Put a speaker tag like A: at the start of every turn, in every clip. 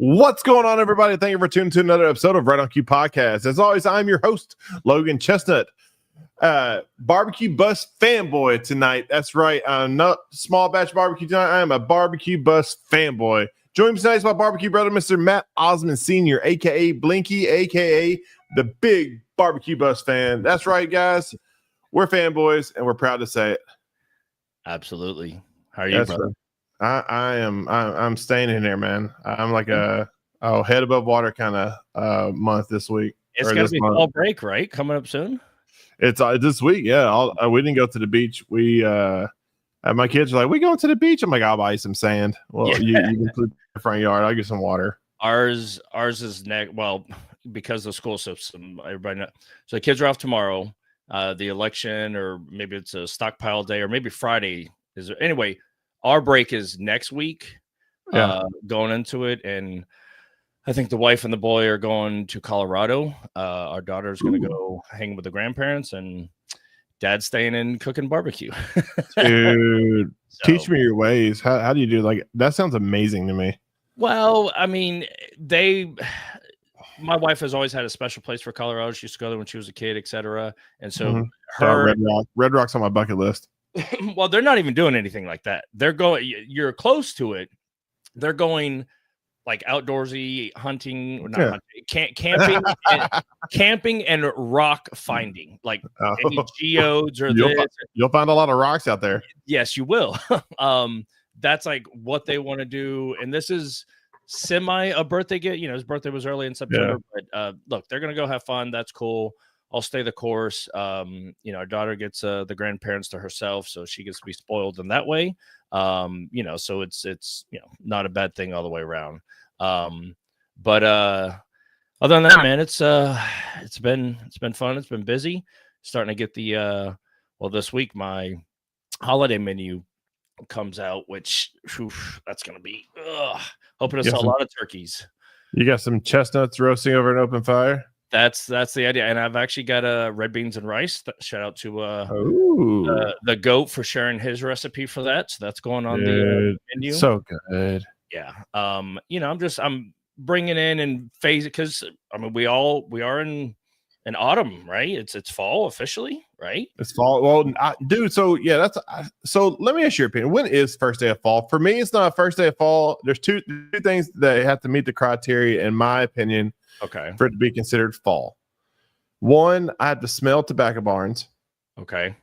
A: What's going on, everybody? Thank you for tuning to another episode of Right on Cue Podcast. As always, I'm your host, Logan Chestnut, barbecue bus fanboy tonight. That's right. I'm not small batch barbecue tonight. I am a barbecue bus fanboy. Joining me tonight is my barbecue brother, Mr. Matt Osmond Sr., aka Blinky, aka the big barbecue bus fan. That's right, guys. We're fanboys, and we're proud to say it.
B: Absolutely. How are you, brother?
A: Right. I'm staying in there, man. I'm like a head above water kind of month this week.
B: It's got to be fall break, right? Coming up soon.
A: It's this week, yeah. We didn't go to the beach. We my kids are like, "We going to the beach?" I'm like, "I'll buy you some sand." Well, yeah. you can put the front yard. I'll get some water.
B: Ours is next. Well, because the school system, everybody knows. So the kids are off tomorrow. The election, or maybe it's a stockpile day, or maybe Friday is there. Anyway, our break is next week. Going into it, and I think the wife and the boy are going to Colorado. Our daughter's going to go hang with the grandparents, and dad's staying in cooking barbecue.
A: Dude, teach me your ways. How do you do like that? Sounds amazing to me.
B: Well, I mean, my wife has always had a special place for Colorado. She used to go there when she was a kid, etc. And so
A: Red Rock's on my bucket list.
B: Well, they're not even doing anything like that. They're going, you're close to it. They're going like outdoorsy hunting, camping and rock finding, like any geodes or
A: you'll find a lot of rocks out there.
B: Yes, you will. That's like what they want to do. And this is semi a birthday gift. You know, his birthday was early in September, but look, they're going to go have fun. That's cool. I'll stay the course. Our daughter gets the grandparents to herself, so she gets to be spoiled in that way. So it's not a bad thing all the way around. But other than that, man, it's been fun. It's been busy. Starting to get the this week my holiday menu comes out, which that's gonna be hoping to sell a lot of turkeys.
A: You got some chestnuts roasting over an open fire.
B: That's the idea, and I've actually got red beans and rice. Shout out to the goat for sharing his recipe for that. So that's going on the menu.
A: So good.
B: Yeah. I'm bringing in and phase it because I mean we are in autumn, right? It's fall officially, right?
A: It's fall. Well, dude. So yeah, so let me ask your opinion. When is first day of fall? For me, it's not first day of fall. There's two things that have to meet the criteria, in my opinion.
B: Okay.
A: For it to be considered fall. One, I have to smell tobacco barns.
B: Okay.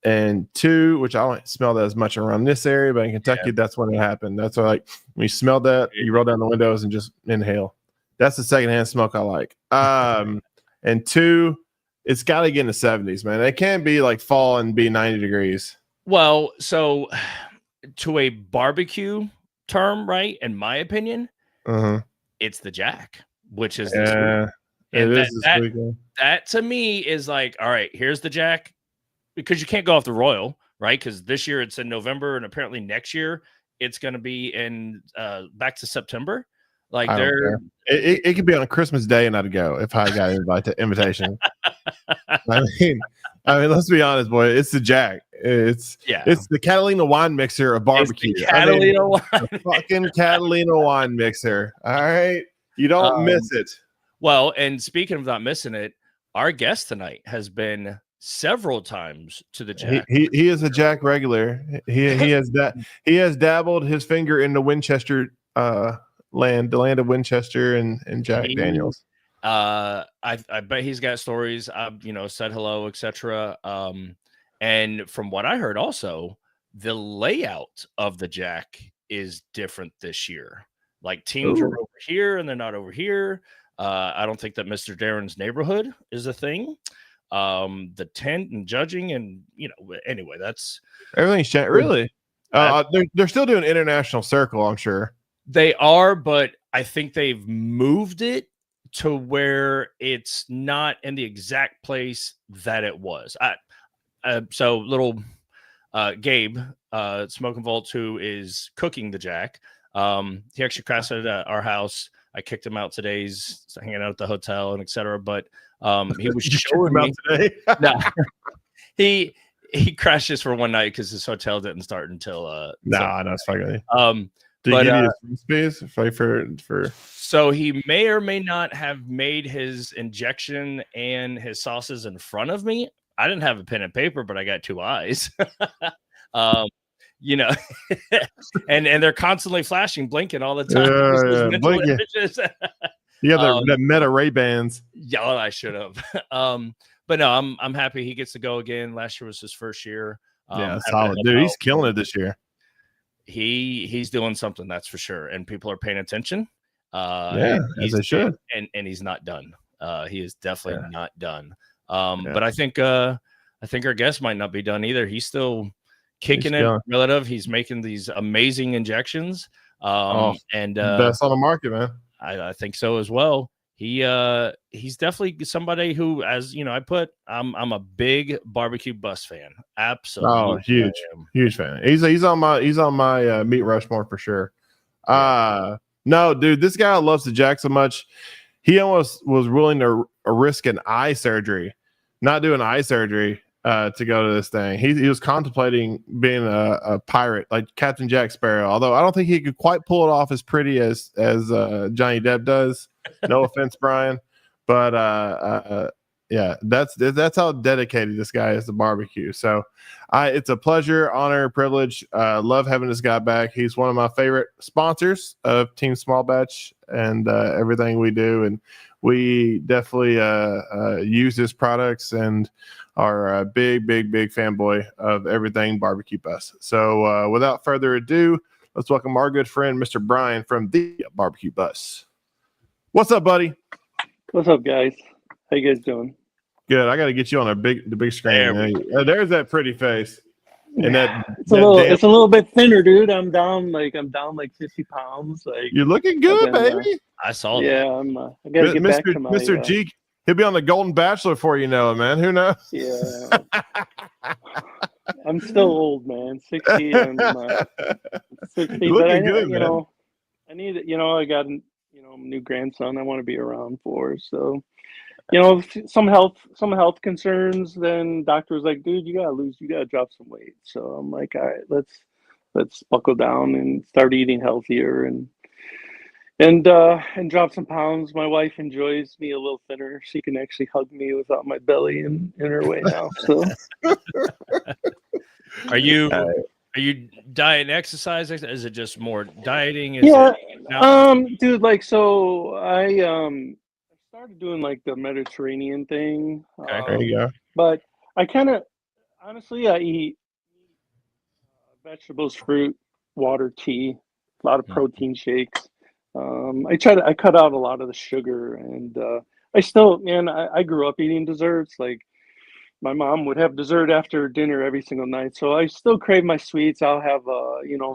A: And two, which I don't smell that as much around this area, but in Kentucky, that's when it happened. That's why, like, when you smell that, you roll down the windows and just inhale. That's the secondhand smoke I like. And two, it's got to get in the 70s, man. It can't be like fall and be 90 degrees.
B: Well, so to a barbecue term, right? In my opinion, it's the jack. Which is this week. That to me is like, all right, here's the jack, because you can't go off the royal, right? Because this year it's in November, and apparently next year it's going to be in back to September. Like
A: it could be on Christmas Day, and I'd go if I got an invitation. I mean, let's be honest, boy. It's the jack. It's the Catalina wine mixer of barbecue. Fucking Catalina wine mixer. All right. You don't miss it.
B: Well, and speaking of not missing it, our guest tonight has been several times to the jack.
A: He is a jack regular. He has dabbled his finger in the Winchester land, the land of Winchester and Jack Daniels.
B: I bet he's got stories. Said hello, etc. And from what I heard, also the layout of the jack is different this year. Like teams are over here and they're not over here. I don't think that Mr. Darren's neighborhood is a thing. The tent and judging and anyway, that's
A: everything's really. They're still doing international circle, I'm sure.
B: They are, but I think they've moved it to where it's not in the exact place that it was. So little Gabe, Smoking Vault, who is cooking the jack. He actually crashed at our house. I kicked him out today. He's hanging out at the hotel and etc. But he was showing me today. No, he crashed just for one night because his hotel didn't start until
A: no, it's fine. Did he give you his space for?
B: So he may or may not have made his injection and his sauces in front of me. I didn't have a pen and paper, but I got 2 eyes. You know, and they're constantly flashing, blinking all the time.
A: Yeah, blinking. You got the Meta Ray-Bans.
B: Yeah, well, I should have. But no, I'm happy he gets to go again. Last year was his first year.
A: Yeah, solid dude. He's killing it this year.
B: He's doing something, that's for sure, and people are paying attention.
A: Yeah, as they should.
B: And he's not done. He is definitely not done. But I think our guest might not be done either. He's still kicking it relative. He's making these amazing injections. And
A: best on the market, man.
B: I think so as well. He's definitely somebody who, as you know, I'm a big BBQ Bus fan. Absolutely.
A: Oh, huge fan. He's on my meat Rushmore for sure. No, dude, this guy loves the jack so much. He almost was willing to risk an eye surgery, not doing eye surgery, to go to this thing. He was contemplating being a pirate like Captain Jack Sparrow, although I don't think he could quite pull it off as pretty as Johnny Depp does. No offense, Brian, but yeah, that's how dedicated this guy is to barbecue. So it's a pleasure, honor, privilege. Love having this guy back. He's one of my favorite sponsors of Team Small Batch and everything we do, and we definitely use his products and are a big fanboy of everything BBQ Bus. So without further ado, let's welcome our good friend, Mr. Brian from the BBQ Bus. What's up, buddy?
C: What's up, guys? How you guys doing?
A: Good. I got to get you on the big screen. There's that pretty face. And
C: it's a little bit thinner, dude. I'm down like 50 pounds. Like,
A: you're looking good, baby.
B: I saw that.
C: Yeah, I gotta get back to my
A: Mr. G. He'll be on the Golden Bachelor for you know, man. Who knows?
C: Yeah. I'm still old, man. 60 and 60. But I need I got a new grandson I want to be around for. So, some health concerns, then doctor was like, dude, you gotta drop some weight. So I'm like, all right, let's buckle down and start eating healthier and drop some pounds. My wife enjoys me a little thinner. She can actually hug me without my belly in her way now. So
B: Are you diet and exercise? Is it just more dieting?
C: Dude, like, so I started doing like the Mediterranean thing.
A: Okay, there you go.
C: But I kind of, honestly, I eat vegetables, fruit, water, tea, a lot of protein shakes. I cut out a lot of the sugar, and I grew up eating desserts. Like, my mom would have dessert after dinner every single night, so I still crave my sweets. I'll have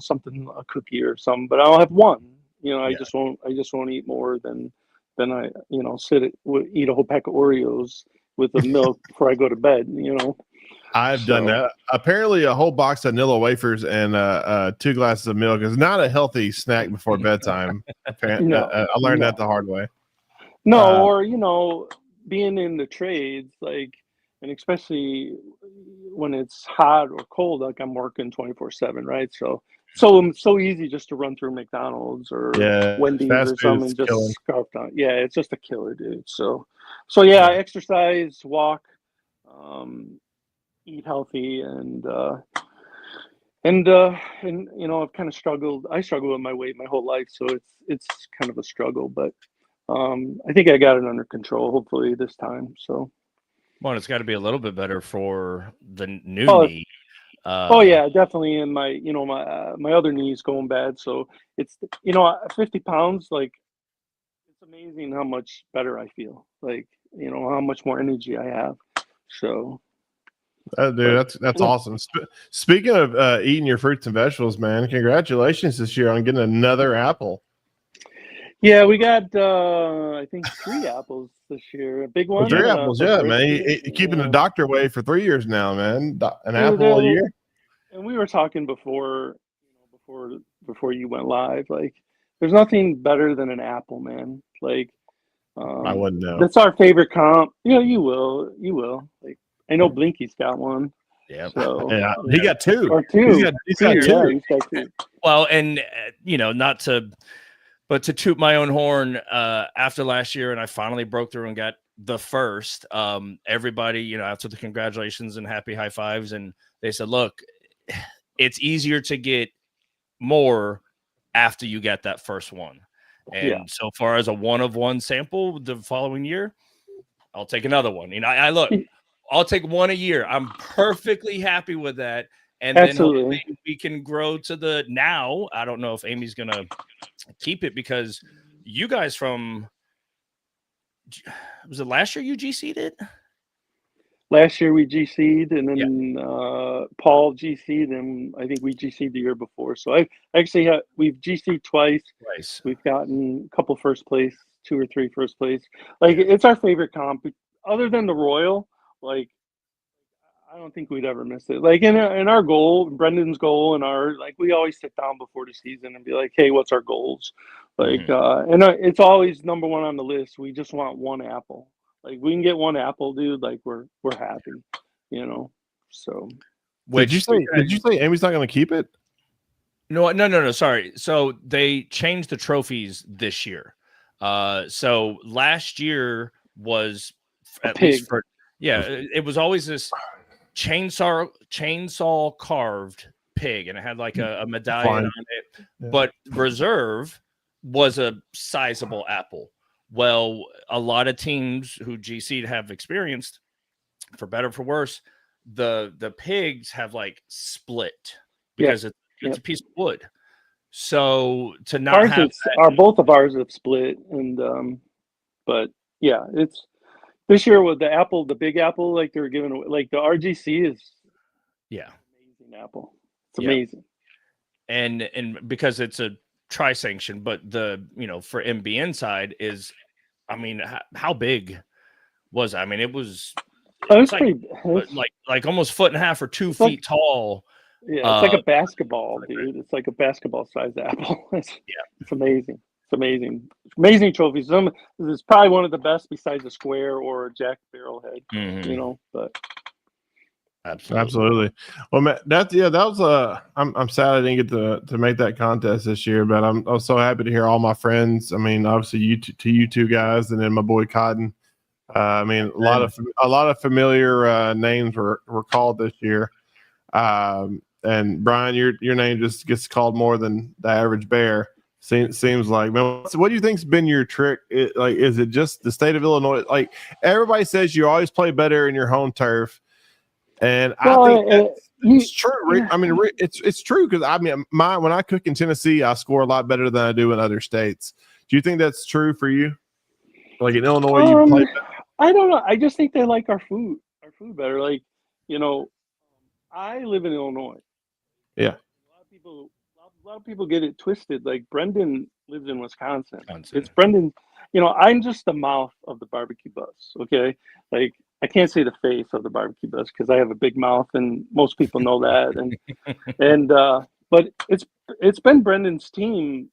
C: something, a cookie or something, but I'll have one. I just won't eat more than I eat a whole pack of Oreos with the milk before I go to bed.
A: I've done that. Apparently, a whole box of Nilla wafers and 2 glasses of milk is not a healthy snack before bedtime. I learned that the hard way.
C: No, or being in the trades, like, and especially when it's hot or cold, like I'm working 24/7, right? So easy just to run through McDonald's or Wendy's or something and just scarf down. Yeah, it's just a killer, dude. So yeah, I exercise, walk, eat healthy, and I've kind of struggled. I struggled with my weight my whole life, so it's kind of a struggle, but I think I got it under control, hopefully this time. So.
B: Well, it's got to be a little bit better for the new knee.
C: Yeah, definitely. And my other knee's going bad. So it's, 50 pounds, like, it's amazing how much better I feel. Like, how much more energy I have. So.
A: Dude, that's awesome. Speaking of eating your fruits and vegetables, man, congratulations this year on getting another apple.
C: Yeah, we got I think 3 apples this year. A big one.
A: 3 apples, yeah, man. You're keeping the doctor away for 3 years now, man. An apple a year.
C: And we were talking before you went live. Like, there's nothing better than an apple, man. Like,
A: I wouldn't know.
C: That's our favorite comp. You will. Like, I know Blinky's got one.
B: Yeah.
C: So
A: Yeah, he got two.
C: or two.
A: He's got two.
C: Yeah, he's got two.
B: Well, and not to, but to toot my own horn, after last year, and I finally broke through and got the first. Everybody, after the congratulations and happy high fives, and they said, "Look, it's easier to get more after you get that first one." And so far as a 1-of-1 sample the following year, I'll take another one. I look, I'll take one a year. I'm perfectly happy with that. And then hopefully we can grow to the now. I don't know if Amy's going to keep it because you guys was it last year you GC'd it?
C: Last year we GC'd, and then Paul GC'd, and I think we GC'd the year before. So we've GC'd twice.
B: Nice.
C: We've gotten a couple first place, 2 or 3 first place. It's our favorite comp, other than the Royal. I don't think we'd ever miss it. In our goal, Brendan's goal, and we always sit down before the season and be like, hey, what's our goals? And it's always number one on the list. We just want one apple. We can get one apple, dude. We're happy, So,
A: did you say Amy's not going to keep it?
B: No. Sorry. So they changed the trophies this year. So last year was least for it was always this chainsaw carved pig, and it had a medallion on it. Yeah. But reserve was a sizable apple. Well, a lot of teams who GC'd have experienced, for better or for worse, the pigs have split because it's a piece of wood. So to not
C: both of ours have split, and but yeah, it's this year with the apple, the big apple, they were giving away, the RGC is amazing apple. It's amazing,
B: and because it's a tri-sanction, but the for MBN side is, how big was it? It was like almost 1.5 or 2 feet tall.
C: Yeah, it's like a basketball, dude. It's like a basketball sized apple. It's amazing. It's amazing trophies. This is probably one of the best besides a square or a Jack Barrelhead.
B: Mm-hmm.
C: But
A: absolutely. Well, man, that was I'm sad I didn't get to make that contest this year, but I was so happy to hear all my friends. Obviously you two guys, and then my boy Cotton. A lot of familiar names were called this year. And Brian, your name just gets called more than the average bear. Seems like. Man, so what do you think's been your trick? Is it just the state of Illinois? Everybody says you always play better in your home turf. And I think it's true. It's true because when I cook in Tennessee, I score a lot better than I do in other states. Do you think that's true for you? In Illinois, you play better?
C: I don't know. I just think they like our food better. I live in Illinois.
A: Yeah.
C: A lot of people get it twisted. Brendan lives in Wisconsin. It's Brendan. I'm just the mouth of the barbecue bus. Okay, I can't say the face of the barbecue bus because I have a big mouth, and most people know that. And but it's been Brendan's team.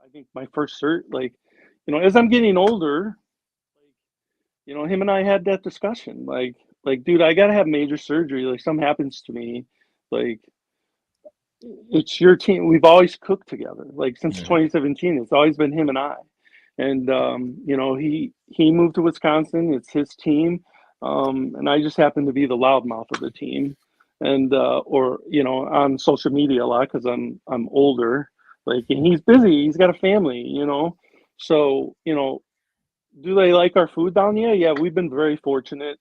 C: I think my first cert. As I'm getting older, him and I had that discussion. Dude, I gotta have major surgery. Something happens to me. It's your team. We've always cooked together. Since 2017, it's always been him and I. And he moved to Wisconsin. It's his team, and I just happen to be the loudmouth of the team, and on social media a lot because I'm older. And he's busy. He's got a family. So do they like our food down here? Yeah, we've been very fortunate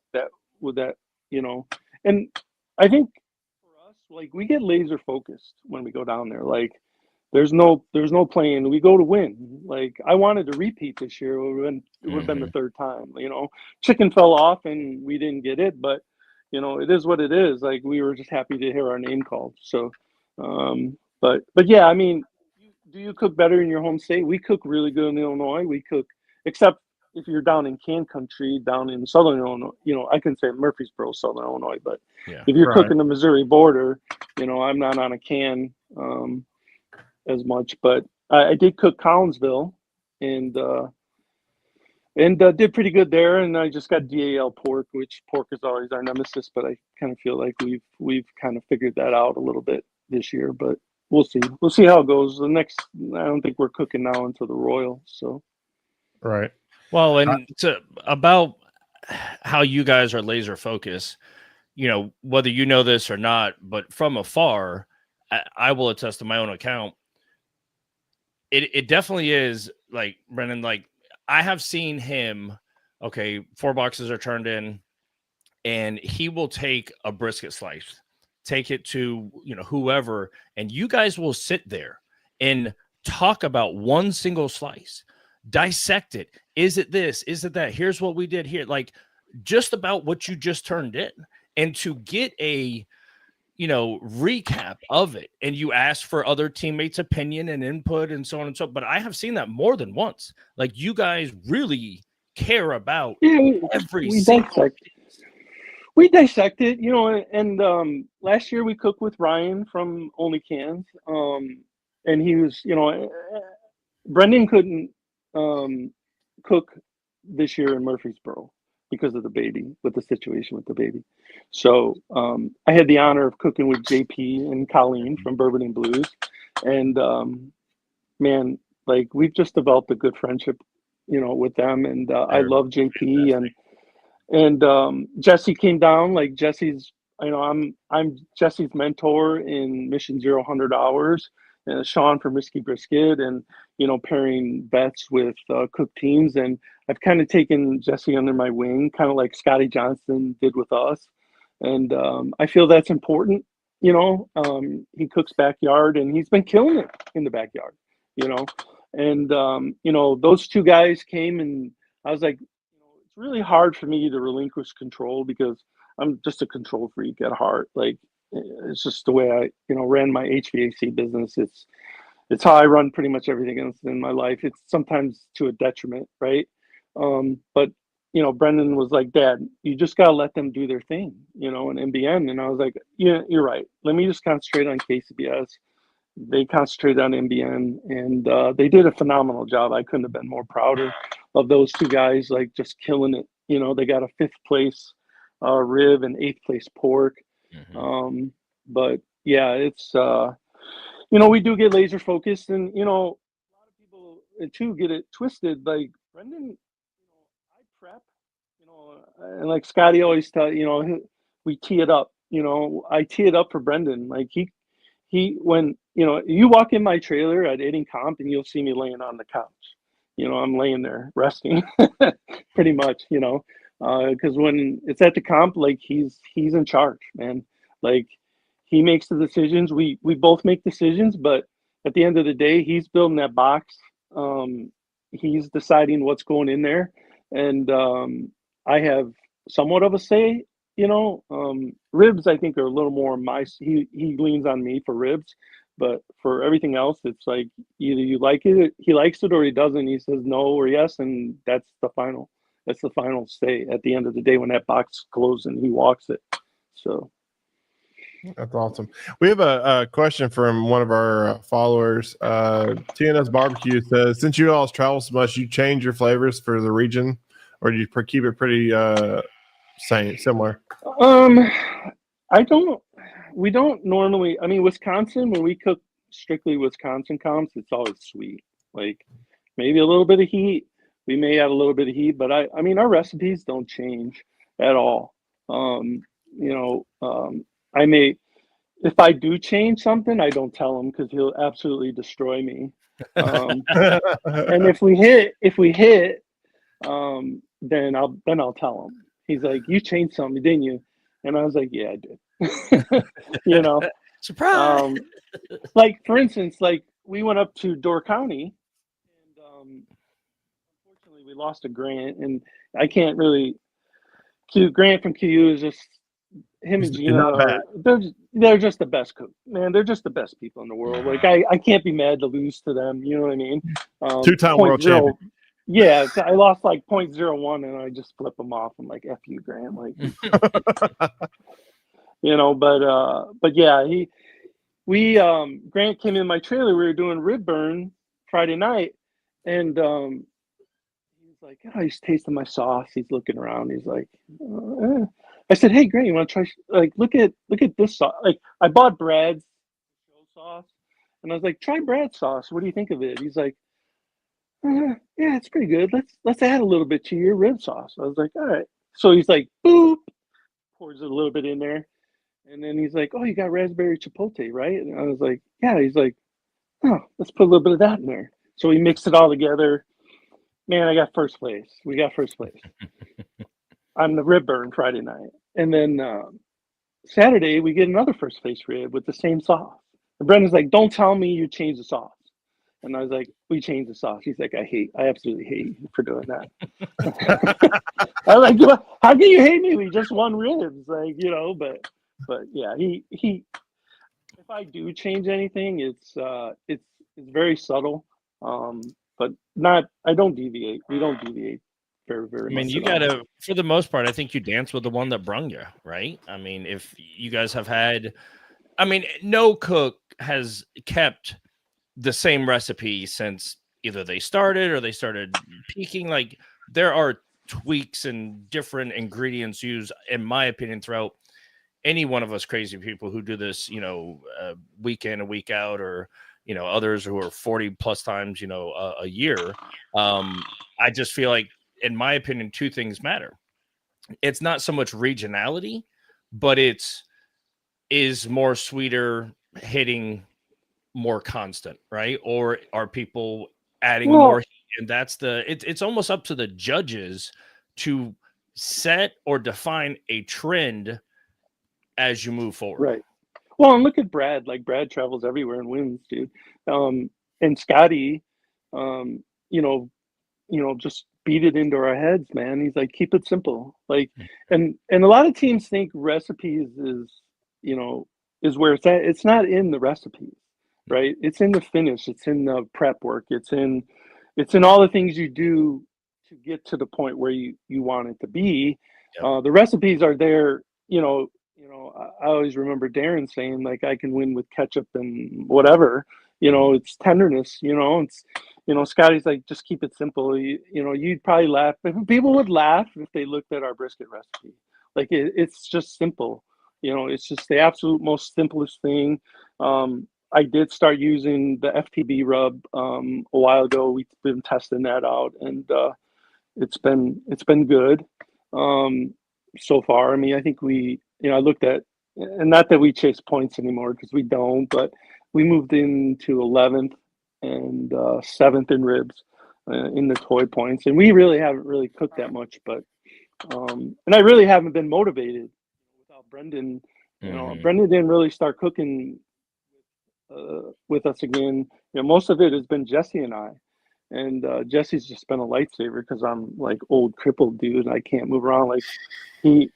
C: with that. And I think for us, we get laser focused when we go down there. There's no playing. We go to win. I wanted to repeat this year. It would have been the third time. Chicken fell off and we didn't get it, but it is what it is. We were just happy to hear our name called. So, but yeah, do you cook better in your home state? We cook really good in Illinois. We cook, except if you're down in can country, down in southern Illinois. I can say Murfreesboro, southern Illinois, but if you're cooking the Missouri border, I'm not on a can as much. But I did cook Collinsville, and and did pretty good there. And I just got DAL pork, which pork is always our nemesis, but I kind of feel like we've kind of figured that out a little bit this year. But we'll see how it goes. I don't think we're cooking now until the Royal. So
A: right.
B: Well, and about how you guys are laser focused, whether you know this or not, but from afar, I will attest to my own account. It definitely is, like, Brendan, like, I have seen him, okay, 4 boxes are turned in, and he will take a brisket slice, take it to, whoever, and you guys will sit there and talk about one single slice, dissect it. Is it this? Is it that? Here's what we did here. Like, just about what you just turned in. And to get a, recap of it, and you ask for other teammates' opinion and input and so on and so. But I have seen that more than once. Like, you guys really care about every single.
C: We dissect it, and last year we cooked with Ryan from Only Cans, and he was, Brendan couldn't cook this year in Murfreesboro because of the baby, with the situation with the baby. So I had the honor of cooking with JP and Colleen from Bourbon and Blues, and man, like, we've just developed a good friendship, with them, and I love JP, and Jesse came down. Like, Jesse's, I'm Jesse's mentor in Mission 0 100 Hours, and Sean from Risky Brisket, and pairing vets with cook teams. And I've kind of taken Jesse under my wing, kind of like Scotty Johnson did with us. And I feel that's important. He cooks backyard, and he's been killing it in the backyard. And those two guys came, and I was like, it's really hard for me to relinquish control, because I'm just a control freak at heart. Like, it's just the way I, ran my HVAC business. It's how I run pretty much everything else in my life. It's sometimes to a detriment, right? But Brendan was like, Dad, you just gotta let them do their thing, in MBN. And I was like, yeah, you're right. Let me just concentrate on KCBS. They concentrated on MBN, and they did a phenomenal job. I couldn't have been more prouder of those two guys, like, just killing it. They got a 5th place rib and 8th place pork.
B: Mm-hmm.
C: But yeah, it's we do get laser focused, and a lot of people too get it twisted. Like, Brendan, I prep, and like Scotty always tell we tee it up. I tee it up for Brendan. Like, he when you walk in my trailer at Eating Comp, and you'll see me laying on the couch. I'm laying there resting, pretty much. Because when it's at the comp, like, he's in charge, man. Like, he makes the decisions. We both make decisions, but at the end of the day, he's building that box. He's deciding what's going in there, and I have somewhat of a say. Ribs, I think, are a little more he leans on me for ribs, but for everything else, it's like, either you like it, he likes it, or he doesn't. He says no or yes, and that's the final say at the end of the day when that box closes and he walks it. So
A: that's awesome. We have a question from one of our followers. TNS Barbecue says, since you all travel so much, you change your flavors for the region, or do you keep it pretty similar?
C: We don't normally. I mean, Wisconsin, when we cook strictly Wisconsin comps, it's always sweet. Like, maybe a little bit of heat. We may add a little bit of heat, but I mean, our recipes don't change at all. I may, if I do change something, I don't tell him, because he'll absolutely destroy me. And if we hit, then I'll tell him. He's like, you changed something, didn't you? And I was like, yeah, I did.
B: Surprise.
C: Like, for instance, like, we went up to Door County, and unfortunately we lost to Grant, and I can't really. Grant from QU is just, him and Gina they're just the best cook, man. They're just the best people in the world. Like, I can't be mad to lose to them. You know what I mean?
A: 2-time world champion.
C: Yeah, I lost like 0.01, and I just flip them off. I'm like, F you, Grant. Like, but yeah, Grant came in my trailer. We were doing rib burn Friday night, and he's like, oh, he's tasting my sauce. He's looking around. He's like, I said, hey, Grant, you want to try? Like, look at this sauce. Like, I bought Brad's sauce, and I was like, try Brad's sauce. What do you think of it? He's like, yeah, it's pretty good. Let's add a little bit to your rib sauce. I was like, all right. So he's like, boop, pours it a little bit in there, and then he's like, oh, you got raspberry chipotle, right? And I was like, yeah. He's like, oh, let's put a little bit of that in there. So we mixed it all together. Man, I got first place. We got first place on the rib burn Friday night. And then Saturday, we get another first place rib with the same sauce. And Brendan's like, don't tell me you changed the sauce. And I was like, we changed the sauce. He's like, I absolutely hate you for doing that. I was like, how can you hate me? We just won ribs. Like, you know, but yeah, he if I do change anything, it's very subtle. But not, I don't deviate. We don't deviate very, very much.
B: I mean, you gotta, for the most part, I think you dance with the one that brung you, right? I mean, if you guys have had, I mean, no cook has kept the same recipe since either they started or they started peaking. Like, there are tweaks and different ingredients used, in my opinion, throughout any one of us crazy people who do this, you know, week in, a week out, or, you know, others who are 40 plus times, you know, a year. I just feel like, in my opinion, two things matter. It's not so much regionality, but is more sweeter, hitting more constant, right? Or are people adding more heat? And that's it's almost up to the judges to set or define a trend as you move forward.
C: Right. Well, and look at Brad. Like, Brad travels everywhere and wins, dude. And Scotty, you know, just beat it into our heads, man. He's like, keep it simple. Like, and a lot of teams think recipes is, you know, is where it's at. It's not in the recipes, right? It's in the finish. It's in the prep work. It's in all the things you do to get to the point where you want it to be. Yep. The recipes are there, you know, I always remember Darren saying, like, I can win with ketchup and whatever, you know, it's tenderness, you know, it's, you know, Scotty's like, just keep it simple. You know, you'd probably laugh. People would laugh if they looked at our brisket recipe. Like, it's just simple, you know, it's just the absolute most simplest thing. I did start using the FTB rub a while ago. We've been testing that out, and it's been good so far. I mean, I think I looked at, and not that we chase points anymore because we don't, but we moved into 11th and 7th in ribs in the toy points, and we really haven't really cooked that much. But and I really haven't been motivated without Brendan. You know, Brendan didn't really start cooking with us again. You know, most of it has been Jesse and I. And Jesse's just been a lifesaver because I'm like old crippled dude. I can't move around. Like he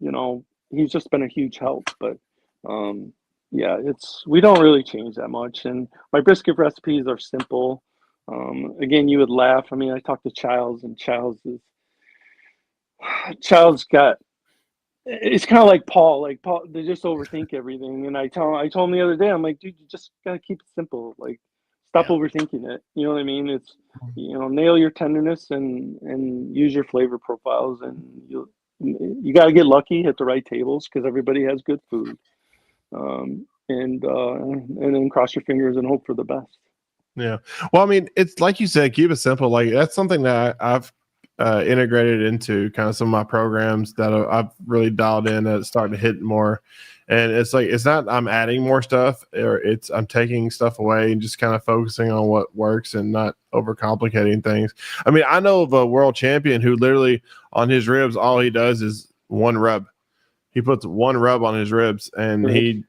C: you know, he's just been a huge help. But yeah, we don't really change that much. And my brisket recipes are simple. Again, you would laugh. I mean, I talked to Childs, and Childs got, it's kind of like Paul. Like, Paul, they just overthink everything. And I told him the other day, I'm like, dude, you just gotta keep it simple. Like, stop overthinking it. You know what I mean? It's, you know, nail your tenderness and use your flavor profiles, and you got to get lucky at the right tables because everybody has good food. And then cross your fingers and hope for the best.
A: Yeah. Well, I mean, it's like you said, keep it simple. Like, that's something that I've integrated into kind of some of my programs that I've really dialed in, and it's starting to hit more. And it's like, it's not I'm adding more stuff, or I'm taking stuff away and just kind of focusing on what works and not overcomplicating things. I mean, I know of a world champion who literally on his ribs, all he does is one rub. He puts one rub on his ribs, and he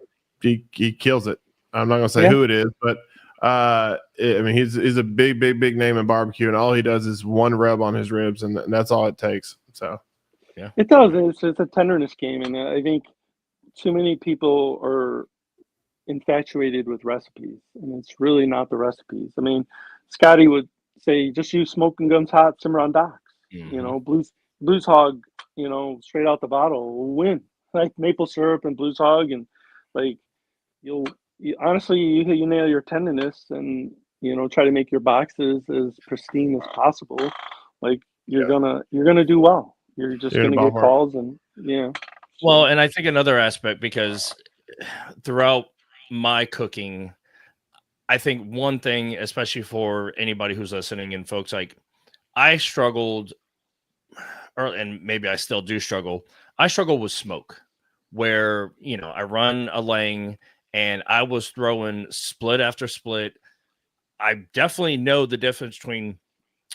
A: kills it. I'm not gonna say who it is, but I mean, he's a big name in barbecue, and all he does is one rub on his ribs, and that's all it takes. So yeah,
C: it does. It's a tenderness game, and I think too many people are infatuated with recipes, and it's really not the recipes. I mean, Scotty would say, just use smoking guns hot, simmer on docks. You know, Blues Hog, you know, straight out the bottle will win. Like maple syrup and Blues Hog, and like honestly, you nail your tenderness, and you know, try to make your boxes as pristine as possible, like you're gonna do well. You're just gonna get calls, and yeah.
B: Well, and I think another aspect, because throughout my cooking, I think one thing, especially for anybody who's listening and folks, like I struggled, and maybe I still do struggle. I struggle with smoke, where, you know, I run a Lang and I was throwing split after split. I definitely know the difference between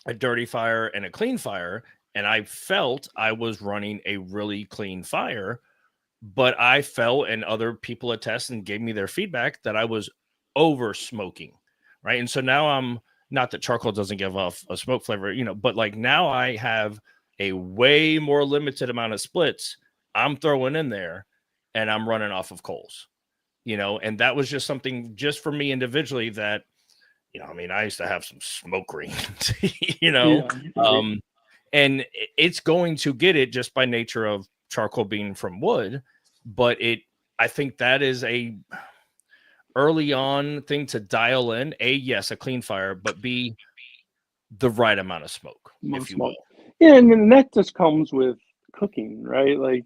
B: a dirty fire and a clean fire. And I felt I was running a really clean fire, but I felt, and other people attest and gave me their feedback, that I was over smoking. Right. And so now I'm, not that charcoal doesn't give off a smoke flavor, you know, but like now I have a way more limited amount of splits I'm throwing in there, and I'm running off of coals, you know, and that was just something just for me individually that, you know, I mean, I used to have some smoke rings, you know, and it's going to get it just by nature of charcoal being from wood. But I think that is a early on thing to dial in. Yes, a clean fire, but B, the right amount of smoke, if you will.
C: Yeah, and then that just comes with cooking, right? Like,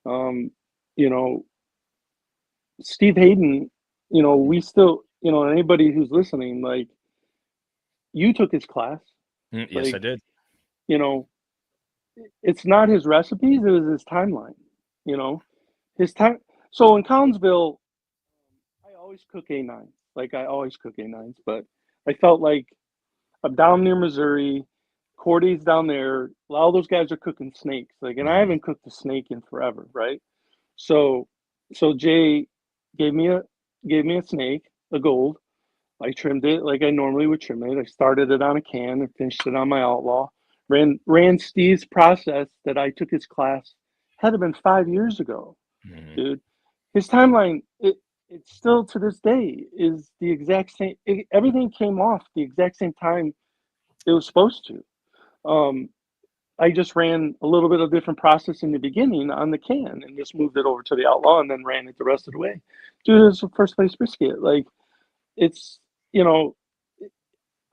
C: you know, Steve Hayden, you know, we still, you know, anybody who's listening, like, you took his class.
B: Yes,
C: like,
B: I did.
C: You know, it's not his recipes, it was his timeline, you know, his time. So in Collinsville, I always cook A9s. Like, I always cook A9s, but I felt like I'm down near Missouri, Cordy's down there. A lot of those guys are cooking snakes. Like, and I haven't cooked a snake in forever, right? So Jay gave me a snake, a gold. I trimmed it like I normally would trim it. I started it on a can and finished it on my Outlaw. Ran Steve's process that I took his class. Had to been 5 years ago, dude. His timeline, it's still to this day is the exact same. Everything came off the exact same time it was supposed to. I just ran a little bit of different process in the beginning on the can and just moved it over to the Outlaw and then ran it the rest of the way. Dude, it's a first place brisket. Like, it's, you know,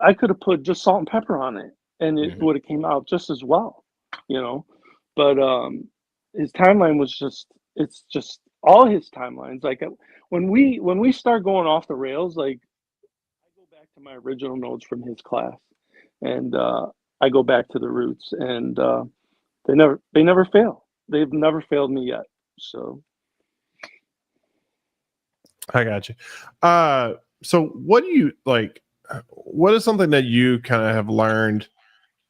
C: I could have put just salt and pepper on it and it would have came out just as well, you know. But his timeline was it's just all his timelines. Like, when we start going off the rails, like, I go back to my original notes from his class, and I go back to the roots, and they never fail. They've never failed me yet. So
A: I got you. So what do you like? What is something that you kind of have learned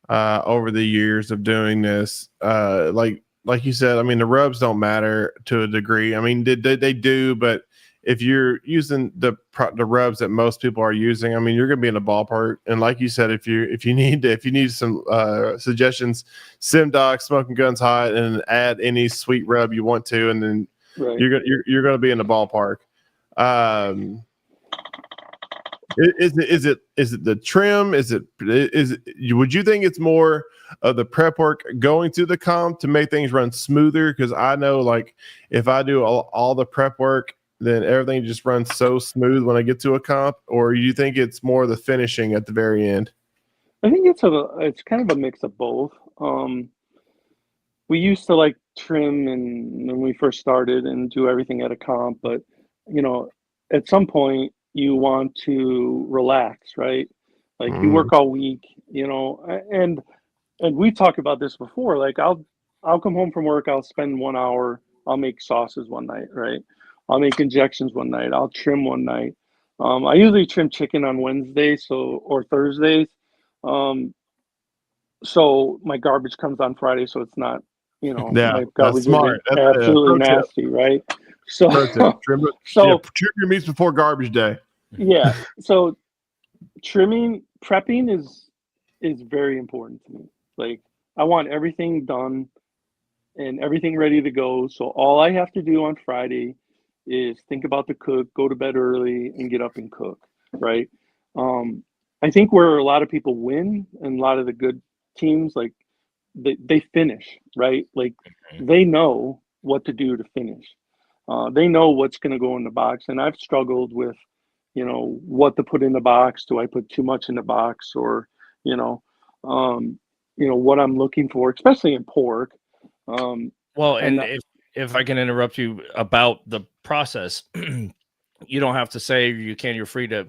A: over the years of doing this? Like you said, I mean, the rubs don't matter to a degree. I mean, they do, but if you're using the rubs that most people are using, I mean, you're going to be in the ballpark. And like you said, if you need some suggestions, Sim Doc, Smoking Guns Hot, and add any sweet rub you want to, and then you're going to be in the ballpark. Is it the trim? Would you think it's more of the prep work going to the comp to make things run smoother? Because I know, like, if I do all the prep work, then everything just runs so smooth when I get to a comp. Or you think it's more the finishing at the very end?
C: I think it's kind of a mix of both. We used to like trim and when we first started and do everything at a comp, but you know, at some point you want to relax, right? Like, you work all week, you know, and we talked about this before. Like, I'll come home from work, I'll spend 1 hour, I'll make sauces one night, right? I'll make injections one night, I'll trim one night. I usually trim chicken on Wednesdays, or Thursdays. So my garbage comes on Friday, so it's not, you know, my garbage
A: smart.
C: That's absolutely nasty, right? So
A: trim your meats before garbage day.
C: Yeah. So prepping is very important to me. Like, I want everything done and everything ready to go. So all I have to do on Friday is think about the cook, go to bed early, and get up and cook, right? I think where a lot of people win and a lot of the good teams, like, they finish, right? Like, they know what to do to finish. They know what's going to go in the box. And I've struggled with what to put in the box. Do I put too much in the box, or, what I'm looking for, especially in pork.
B: Well, and if I can interrupt you about the process, you don't have to say you can. You're free to.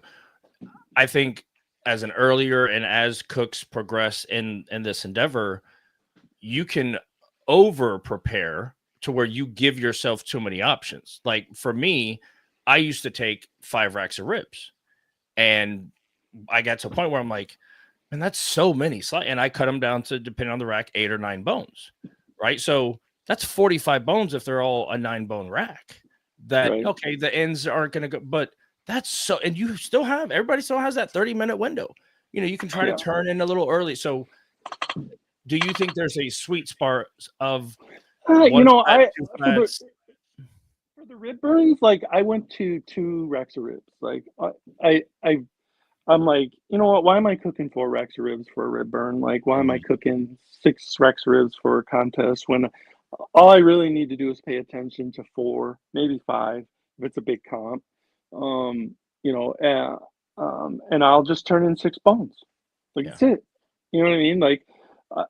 B: I think as an earlier and as cooks progress in this endeavor, you can over prepare to where you give yourself too many options. Like for me, I used to take 5 racks of ribs, and I got to a point where I'm like, man, that's so many. And I cut them down to, depending on the rack, 8 or 9 bones, right? So that's 45 bones if they're all a 9-bone rack. That, right. Okay, the ends aren't going to go, but that's so, and you still have, everybody still has that 30-minute window. You can try to turn in a little early. So do you think there's a sweet spot of,
C: for the rib burns, like I went to 2 racks of ribs. Like I'm like, you know what? Why am I cooking 4 racks of ribs for a rib burn? Like, why am I cooking 6 racks of ribs for a contest when all I really need to do is pay attention to 4, maybe 5 if it's a big comp, and I'll just turn in 6 bones. Like that's it. You know what I mean? Like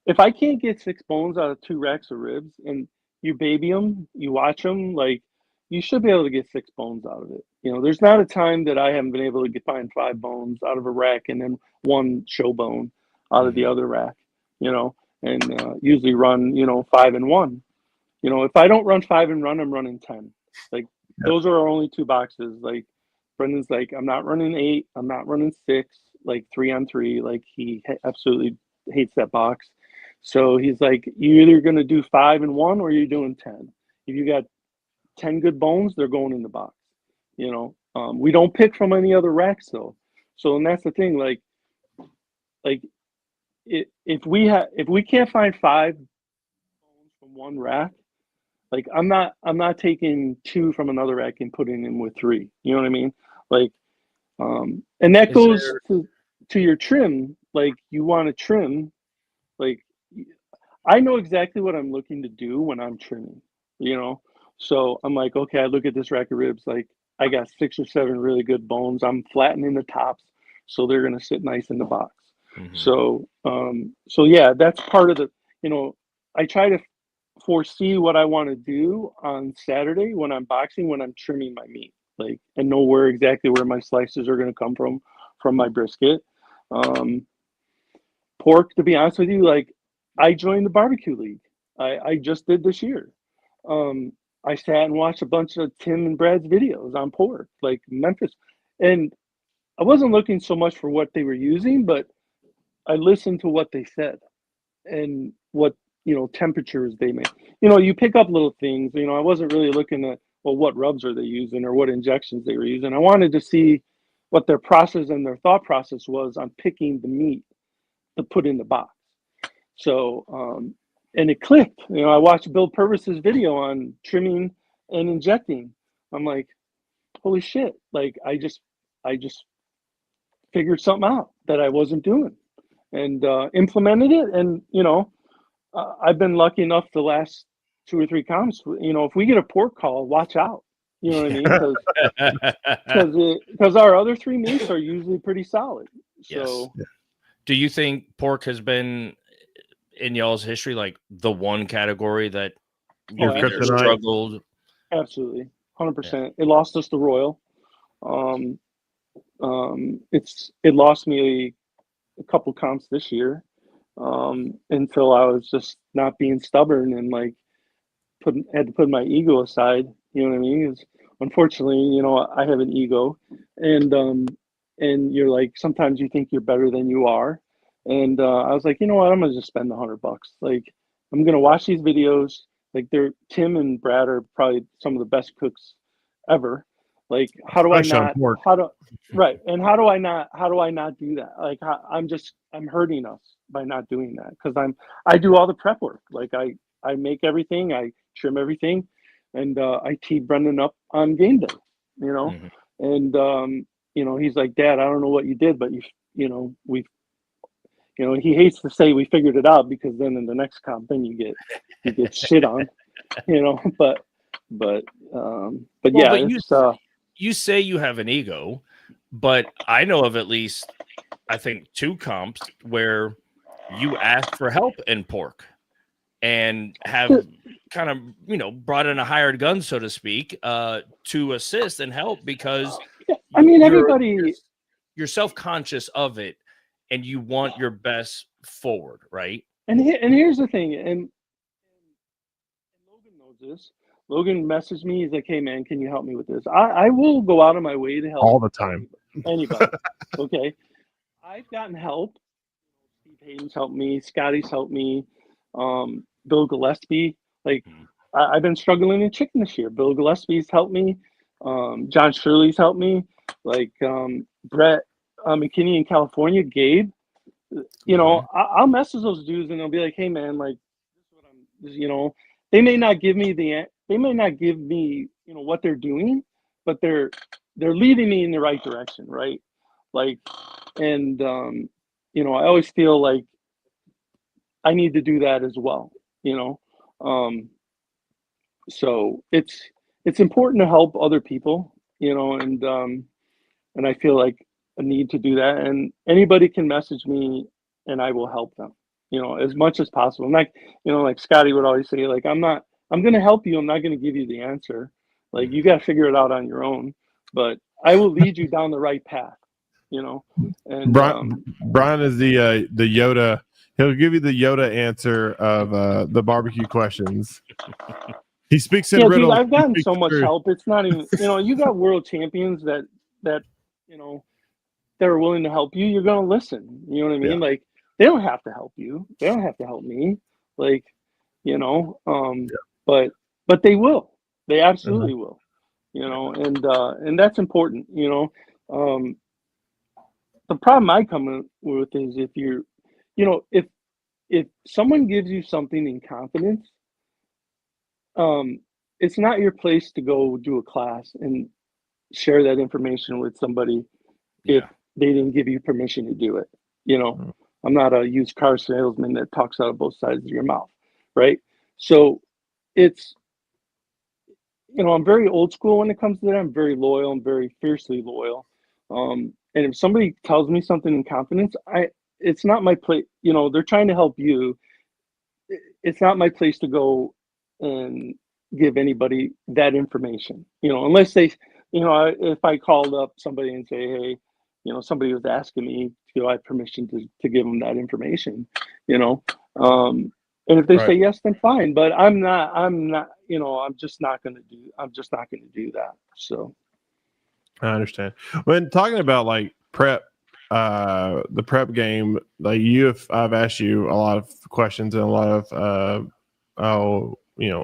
C: if I can't get 6 bones out of 2 racks of ribs, and you baby them, you watch them, like you should be able to get 6 bones out of it. There's not a time that I haven't been able to find 5 bones out of a rack and then 1 show bone out of the other rack, and usually run, 5 and 1. If I don't run 5 and run, I'm running 10. Like those are our only 2 boxes. Like Brendan's like, I'm not running 8. I'm not running 6, like 3 on 3. Like he absolutely hates that box. So he's like, you're either going to do 5 and 1 or you're doing 10. If you got 10 good bones, they're going in the box. We don't pick from any other racks though. So, and that's the thing, like if we can't find 5 bones from one rack, like I'm not taking 2 from another rack and putting them with 3. You know what I mean? Like, and that goes to your trim. Like you want to trim, like I know exactly what I'm looking to do when I'm trimming, So I'm like, okay, I look at this rack of ribs, like I got 6 or 7 really good bones. I'm flattening the tops, so they're going to sit nice in the box. So yeah, that's part of the, I try to foresee what I want to do on Saturday when I'm boxing, when I'm trimming my meat, like, and know exactly where my slices are going to come from my brisket. Pork, to be honest with you, like I joined the barbecue league. I just did this year. I sat and watched a bunch of Tim and Brad's videos on pork, like Memphis. And I wasn't looking so much for what they were using, but I listened to what they said and what, temperatures they made. You pick up little things. I wasn't really looking at, well, what rubs are they using or what injections they were using. I wanted to see what their process and their thought process was on picking the meat to put in the box. So, and it clicked. I watched Bill Purvis's video on trimming and injecting. I'm like, holy shit! Like I just figured something out that I wasn't doing, and implemented it. And I've been lucky enough the last 2 or 3 comps. If we get a pork call, watch out. You know what I mean? Because our other 3 meats are usually pretty solid. So,
B: do you think pork has been in y'all's history like the one category that you've struggled?
C: Absolutely, 100%. It lost us the Royal. It lost me a couple comps this year, until I was just not being stubborn and like had to put my ego aside. You know what I mean? Unfortunately, I have an ego, and you're like, sometimes you think you're better than you are. And I was like, you know what? I'm gonna just spend $100. Like, I'm gonna watch these videos. Like, Tim and Brad are probably some of the best cooks ever. Like, how do I not? Right? And how do I not do that? Like, I'm hurting us by not doing that, because I do all the prep work. Like, I make everything, I trim everything, and I tee Brendan up on game day. And he's like, Dad, I don't know what you did, but we've. He hates to say we figured it out, because then in the next comp, then you get shit on, but yeah.
B: You say you have an ego, But I know of at least, I think, 2 comps where you ask for help in pork and have kind of, brought in a hired gun, so to speak, to assist and help because
C: I mean, everybody,
B: you're self-conscious of it and you want your best forward, right?
C: And here's the thing, and Logan knows this. Logan messaged me. He's like, "Hey man, can you help me with this?" I will go out of my way to help
A: all the time.
C: Anybody. Okay. I've gotten help. Steve Hayden's helped me. Scotty's helped me. Bill Gillespie. Like, I've been struggling in chicken this year. Bill Gillespie's helped me. John Shirley's helped me. Like, Brett McKinney in California, Gabe. I'll message those dudes and they'll be like, "Hey man, like, this is what I'm," they may not give me what they're doing, but they're leading me in the right direction, right? Like, and I always feel like I need to do that as well, so it's important to help other people, and I feel like a need to do that, and anybody can message me and I will help them, as much as possible. And like Scotty would always say, like, I'm going to help you. I'm not going to give you the answer. Like, you got to figure it out on your own, but I will lead you down the right path, and
A: Brian is the Yoda. He'll give you the Yoda answer of the barbecue questions. He speaks in riddles.
C: Dude, I've gotten so much help. It's not even, you got world champions that are willing to help you. You're going to listen. You know what I mean? Yeah. Like, they don't have to help you. They don't have to help me. Like, but they will. They absolutely will. And that's important. The problem I come with is if you're, if someone gives you something in confidence, it's not your place to go do a class and share that information with somebody if they didn't give you permission to do it. I'm not a used car salesman that talks out of both sides of your mouth, right? So it's, I'm very old school when it comes to that. I'm very loyal. I'm very fiercely loyal. And if somebody tells me something in confidence, it's not my place. They're trying to help you. It's not my place to go and give anybody that information, unless they, if I called up somebody and say, hey, somebody was asking me, do I have permission to give them that information, and if they say yes, then fine. But I'm just not going to do that. So
A: I understand. When talking about like prep, the prep game, like I've asked you a lot of questions and a lot of,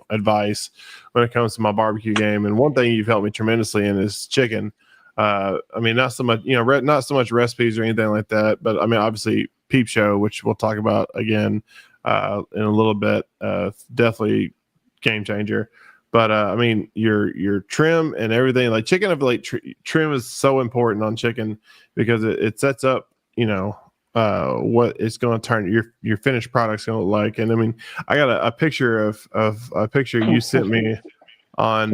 A: advice when it comes to my barbecue game. And one thing you've helped me tremendously in is chicken. I mean, not so much, not so much recipes or anything like that, but I mean, obviously Peep Show, which we'll talk about again in a little bit, definitely game changer. But I mean, your trim and everything, like chicken, I feel like trim is so important on chicken because it sets up, what it's going to turn your finished product's going to look like. And I mean, I got a picture of a picture you sent me on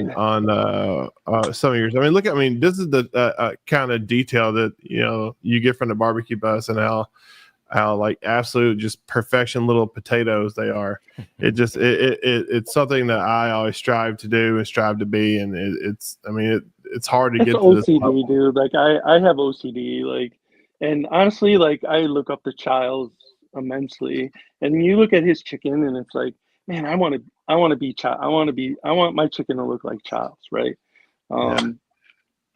A: some of yours. I mean, this is the kind of detail that you get from the barbecue bus and how like absolute just perfection little potatoes they are. It's something that I always strive to do and strive to be, and it's hard to get to
C: OCD,
A: this level.
C: dude. Like I have OCD, like, and honestly, like I look up to Childs immensely, and you look at his chicken, and it's like, man, I want my chicken to look like Childs, right?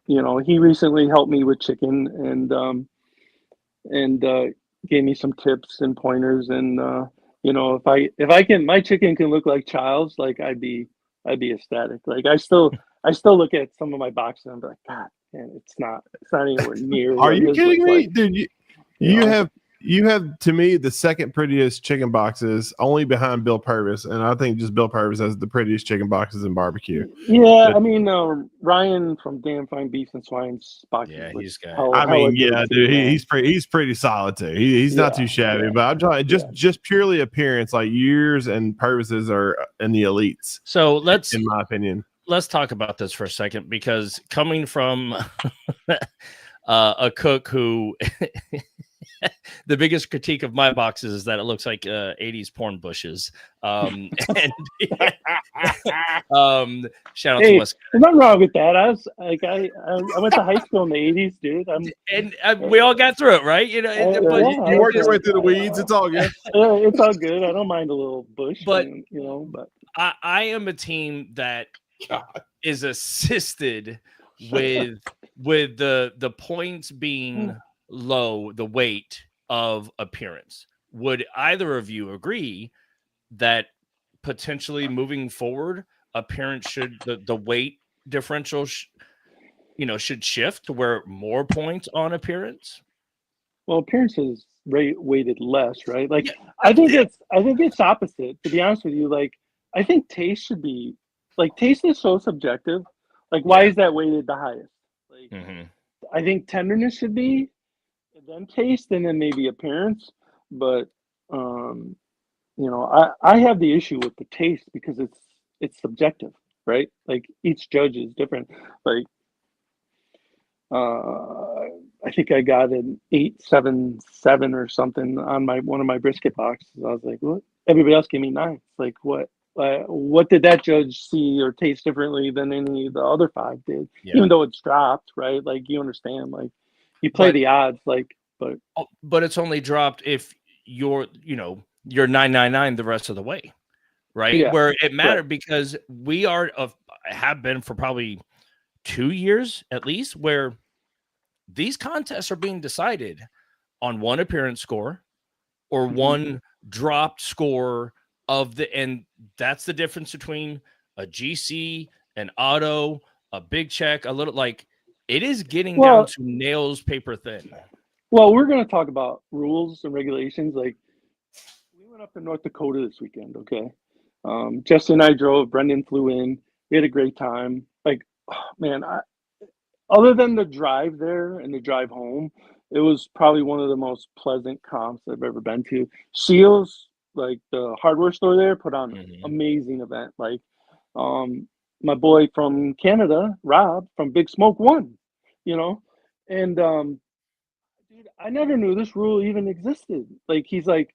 C: He recently helped me with chicken and gave me some tips and pointers, and if my chicken can look like Childs, like I'd be ecstatic. Like I still look at some of my boxes and I'm like, God, man, it's not anywhere near.
A: Are you kidding me, like, dude? You have to me the second prettiest chicken boxes, only behind Bill Purvis, and I think just Bill Purvis has the prettiest chicken boxes in barbecue.
C: Yeah, I mean Ryan from Damn Fine Beef and Swine's boxes.
B: Yeah, he's got.
A: Dude, he's pretty solid too. He's not too shabby, but I'm trying just purely appearance. Like yours and Purvis's are in the elites.
B: So
A: in my opinion,
B: let's talk about this for a second, because coming from a cook who the biggest critique of my boxes is that it looks like 80s porn bushes. And shout out to West.
C: There's nothing wrong with that. I was like, I went to high school in the 80s, dude.
B: We all got through it, right? You know,
A: you work your way through the weeds. It's all good.
C: It's all good. I don't mind a little bush,
B: but
C: but
B: I am a team that is assisted with the points being low, the weight of appearance. Would either of you agree that potentially moving forward, appearance should the weight differential should shift to where more points on appearance?
C: Well, appearance is weighted less, right? Like I think it's opposite, to be honest with you. Like I think taste should be taste is so subjective. Like why is that weighted the highest? Like I think tenderness should be, then taste, and then maybe appearance. But I have the issue with the taste because it's subjective, right? Like each judge is different. Like I think I got an 8.77 or something on one of my brisket boxes. I was like, what? Everybody else gave me 9. It's like, what did that judge see or taste differently than any of the other 5 did? Yeah. Even though it's dropped, right? Like you understand, like you play the odds,
B: but it's only dropped if you're 999 the rest of the way, right? Yeah. Where it mattered because we have been for probably 2 years at least, where these contests are being decided on one appearance score or one dropped score and that's the difference between a GC, an auto, a big check, a little it is getting down to nails paper thin.
C: Well, we're going to talk about rules and regulations. Like we went up to North Dakota this weekend. Okay. Justin and I drove, Brendan flew in, we had a great time. Like, oh, man, other than the drive there and the drive home, it was probably one of the most pleasant comps I've ever been to. Shields, like the hardware store there, put on an amazing event. Like, my boy from Canada, Rob from Big Smoke, won, and dude, I never knew this rule even existed. Like, he's like,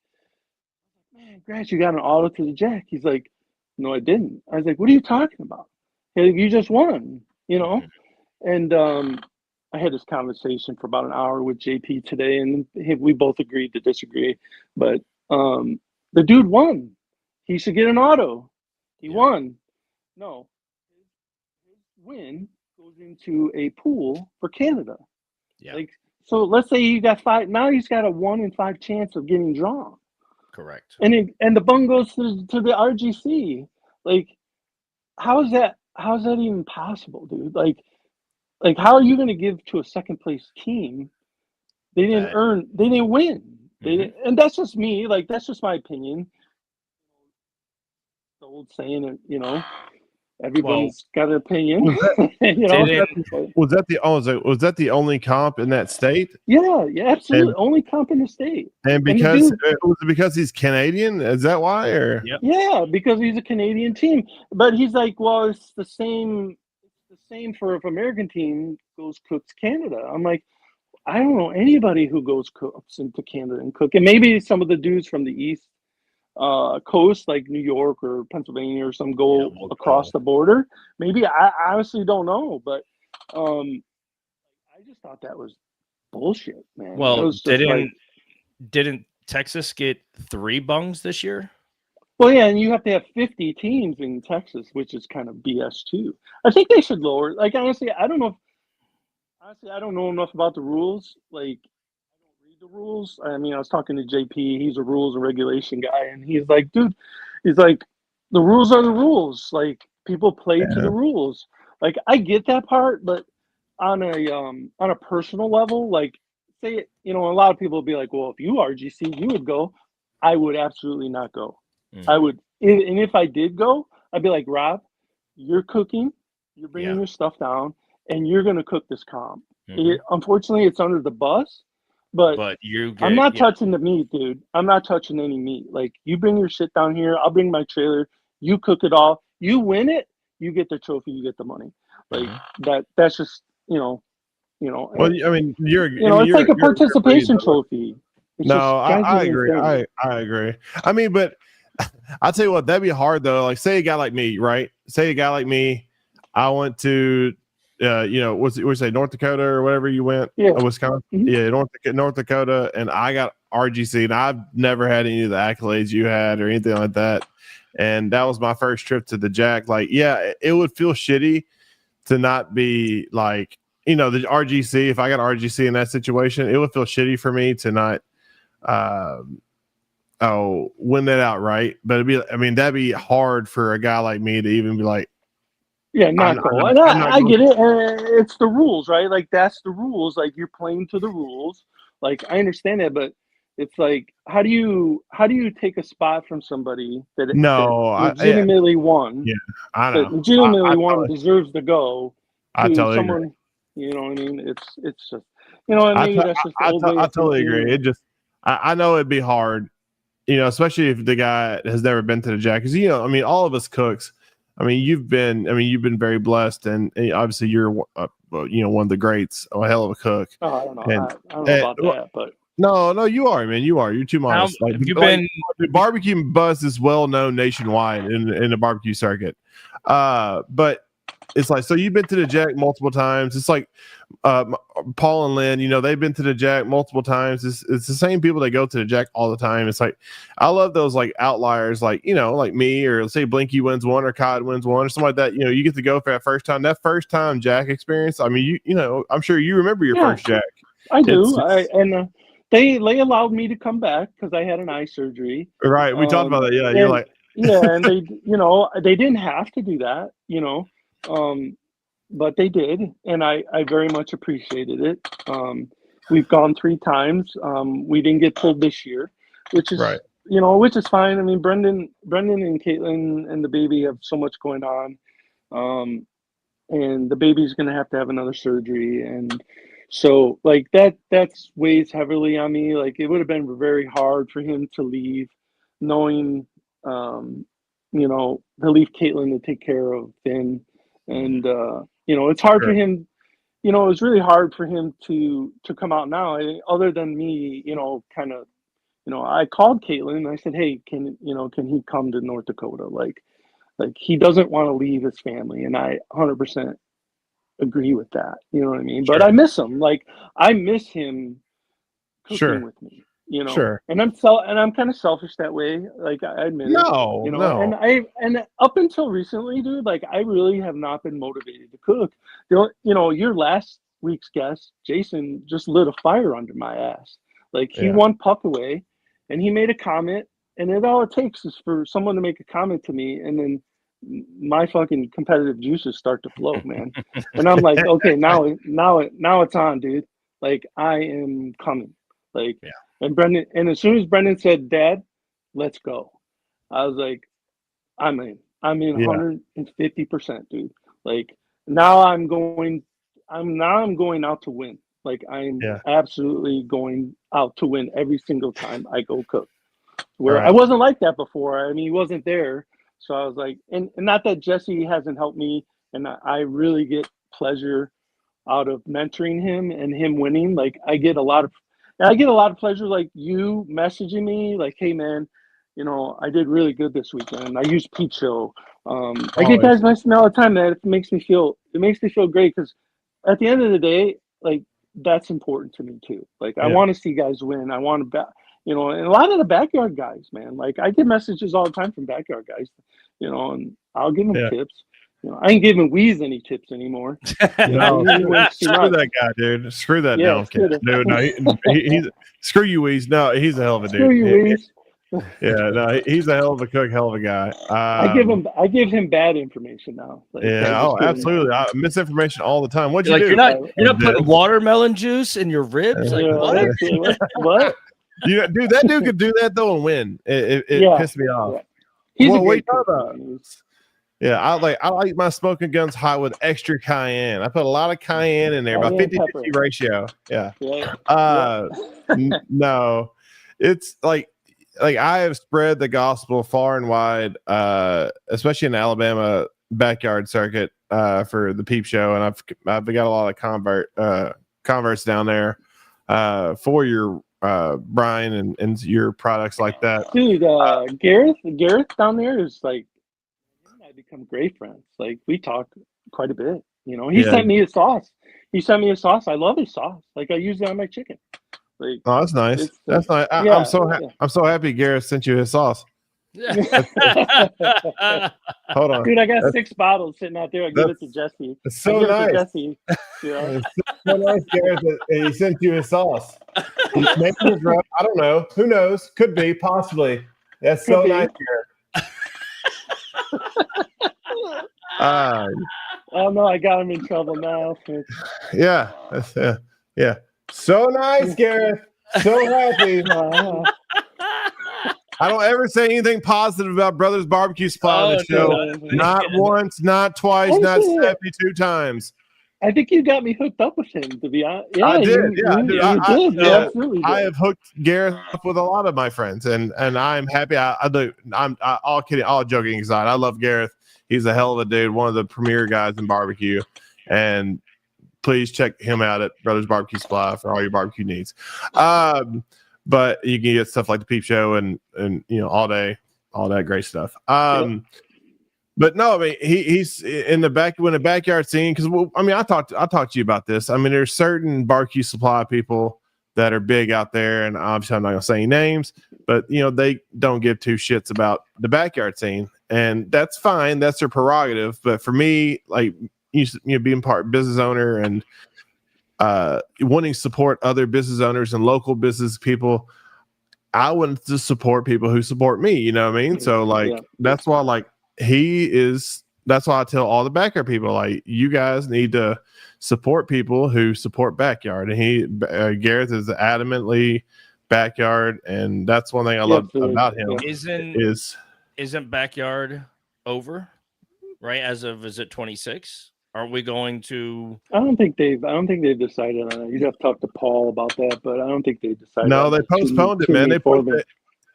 C: man, Grant, you got an auto to the jack. He's like, no, I didn't. I was like, what are you talking about? Hey, you just won, And I had this conversation for about an hour with JP today, and we both agreed to disagree. But the dude won. He should get an auto. He won. No. His win goes into a pool for Canada. Yeah. So let's say you got 5. Now he's got a 1 in 5 chance of getting drawn.
B: Correct.
C: And the bung goes to the RGC. Like, how is that even possible, dude? Like how are you going to give to a second place team? They didn't win. And that's just me. Like, that's just my opinion. The old saying, everybody's got an opinion.
A: Was that the only comp in that state?
C: Yeah, absolutely. Only comp in the state.
A: And because he's Canadian, is that why? Or
C: yeah, because he's a Canadian team. But he's like, well, it's the same for if American team goes cooks Canada. I'm like, I don't know anybody who goes cooks into Canada and cook. And maybe some of the dudes from the East Coast, like New York or Pennsylvania or some, go across the border. Maybe. I honestly don't know, but I just thought that was bullshit, man.
B: Well, didn't Texas get 3 bungs this year?
C: Well, yeah, and you have to have 50 teams in Texas, which is kind of BS too. I think they should lower. Like, honestly, I don't know enough about the rules. Like, I don't read the rules. I mean, I was talking to JP. He's a rules and regulation guy, and he's like, dude, the rules are the rules. Like, people play to the rules. Like, I get that part, but on a personal level, like, say, a lot of people would be like, well, if you RGC, you would go. I would absolutely not go. I would, and if I did go, I'd be like, Rob, you're cooking, you're bringing your stuff down, and you're going to cook this comp. Unfortunately, it's under the bus, but I'm not touching the meat, dude. I'm not touching any meat. Like, you bring your shit down here, I'll bring my trailer, you cook it all, you win it, you get the trophy, you get the money. Like, that's just,
A: Well, I mean,
C: it's like a participation trophy. It's
A: no, I agree. I agree. I mean, but I'll tell you what, that'd be hard though. Like, say a guy like me, right? Say a guy like me, I went to, what's say North Dakota or whatever you went, Wisconsin, North Dakota, and I got RGC, and I've never had any of the accolades you had or anything like that. And that was my first trip to the Jack. Like, yeah, it would feel shitty to not be like, the RGC. If I got RGC in that situation, it would feel shitty for me to not win that outright. But that'd be hard for a guy like me to even be like,
C: not go. And I get it. It's the rules, right? Like, that's the rules. Like, you're playing to the rules. Like, I understand that, but it's like, how do you take a spot from somebody that legitimately won?
A: Yeah, I know.
C: That legitimately won, deserves to go.
A: I totally
C: someone,
A: agree.
C: You know what I mean? It's just, maybe that's just the old way.
A: I totally agree. It just, I know it'd be hard, especially if the guy has never been to the Jack. Because all of us cooks. You've been very blessed, and obviously you're, one of the greats, a hell of a cook.
C: Oh, I don't know. I don't know about that, but.
A: No, you are, man. You are. You're too modest. The barbecue bus is well known nationwide in the barbecue circuit. But it's like, so you've been to the Jack multiple times. It's like Paul and Lynn, they've been to the Jack multiple times. It's the same people that go to the Jack all the time. It's like, I love those like outliers, like, like me, or let's say Blinky wins one or Cod wins one or something like that. You get to go for that first time Jack experience. I mean, I'm sure you remember your first Jack.
C: I do. They allowed me to come back because I had an eye surgery.
A: Right. We talked about that. Yeah. You're like,
C: and they, they didn't have to do that, but they did. And I very much appreciated it. We've gone 3 times. We didn't get pulled this year, which is,
A: right.
C: Which is fine. I mean, Brendan and Caitlin and the baby have so much going on. And the baby's going to have another surgery. And so like that's weighs heavily on me. Like, it would have been very hard for him to leave, knowing, to leave Caitlin to take care of Finn. And, it's hard for him, it was really hard for him to come out now, other than me, kind of, I called Caitlin and I said, hey, can he come to North Dakota? Like he doesn't want to leave his family. And I 100% agree with that. You know what I mean? Sure. But I miss him. Like, I miss him cooking with me,
A: Sure.
C: And I'm kind of selfish that way. Like, I admit it.
A: No.
C: And up until recently, dude, like, I really have not been motivated to cook. Your last week's guest, Jason, just lit a fire under my ass. Like, he won Puck away, and he made a comment, and all it takes is for someone to make a comment to me, and then my fucking competitive juices start to flow, man. And I'm like, okay, now it's on, dude. Like, I am coming. Like, and as soon as Brendan said, Dad, let's go, I was like, I'm in 150%, dude. Like, now I'm going out to win. Like, I'm absolutely going out to win every single time I go cook. Where I wasn't like that before. I mean, he wasn't there. So I was like, and not that Jesse hasn't helped me, and I really get pleasure out of mentoring him and him winning. Like, I get a lot of pleasure, like you messaging me, like, hey man, I did really good this weekend. I used Pete Show. I get guys messaging me all the time, man. It makes me feel great, because at the end of the day, like, that's important to me too. Like, I want to see guys win. I want to and a lot of the backyard guys, man, like, I get messages all the time from backyard guys, and I'll give them tips. I ain't giving Weeze any tips anymore.
A: No, screw that guy, dude. Screw that kid. Dude, no, he's screw you, Weeze. No, he's a hell of a dude.
C: Screw you, Weeze.
A: Yeah, no, he's a hell of a cook, hell of a guy.
C: I give him bad information now. Like,
A: absolutely. Misinformation all the time. What'd you do?
B: You're not putting watermelon juice in your ribs? Like, what?
C: What?
A: Dude, that dude could do that though and win. It pissed me off.
C: Yeah. He's a great cook.
A: Yeah, I like my smoking guns hot with extra cayenne. I put a lot of cayenne in there, about 50-50 ratio. Yeah. No, it's like I have spread the gospel far and wide, especially in the Alabama backyard circuit, for the Peep Show, and I've got a lot of converts down there for your Brian and your products like that.
C: Dude, Gareth down there is like, him and I become great friends. Like we talk quite a bit. You know, he sent me his sauce. I love his sauce. Like I use it on my chicken. Like,
A: oh, that's nice. That's nice. I'm so happy Gareth sent you his sauce. Hold on,
C: dude. I got 6 bottles sitting out there. I give it to Jesse.
A: It's so nice.
C: Jesse. Yeah.
A: It's so nice, Gareth, that he sent you his sauce. Maybe it's rough. I don't know. Who knows? Could be, possibly. That's so nice, Gareth.
C: Oh no, I got him in trouble now.
A: Yeah. So nice, Gareth. So happy. I don't ever say anything positive about Brothers Barbecue Supply on the show. Not once, not twice, not 72 times.
C: I think you got me hooked up with him, to be honest. Yeah,
A: I did.
C: You did. Absolutely did.
A: I have hooked Gareth up with a lot of my friends, and I'm happy. I'm all kidding, all joking aside. I love Gareth. He's a hell of a dude, one of the premier guys in barbecue. And please check him out at Brothers Barbecue Supply for all your barbecue needs. But you can get stuff like the Peep Show and all day, all that great stuff. But no, I mean he's in the backyard scene because I talked to you about this. I mean, there's certain barbecue supply people that are big out there, and obviously I'm not gonna say any names, but they don't give two shits about the backyard scene, and that's fine. That's their prerogative. But for me, like being part business owner and wanting to support other business owners and local business people, I want to support people who support me. You know what I mean? So that's why that's why I tell all the backyard people, like, you guys need to support people who support backyard. And Gareth is adamantly backyard, and that's one thing I love about him.
B: Isn't backyard over, right? As of, is it 26? Are we going to?
C: I don't think they've decided on it. You'd have to talk to Paul about that, but I don't think they decided.
A: No, they postponed it, man. They pushed it.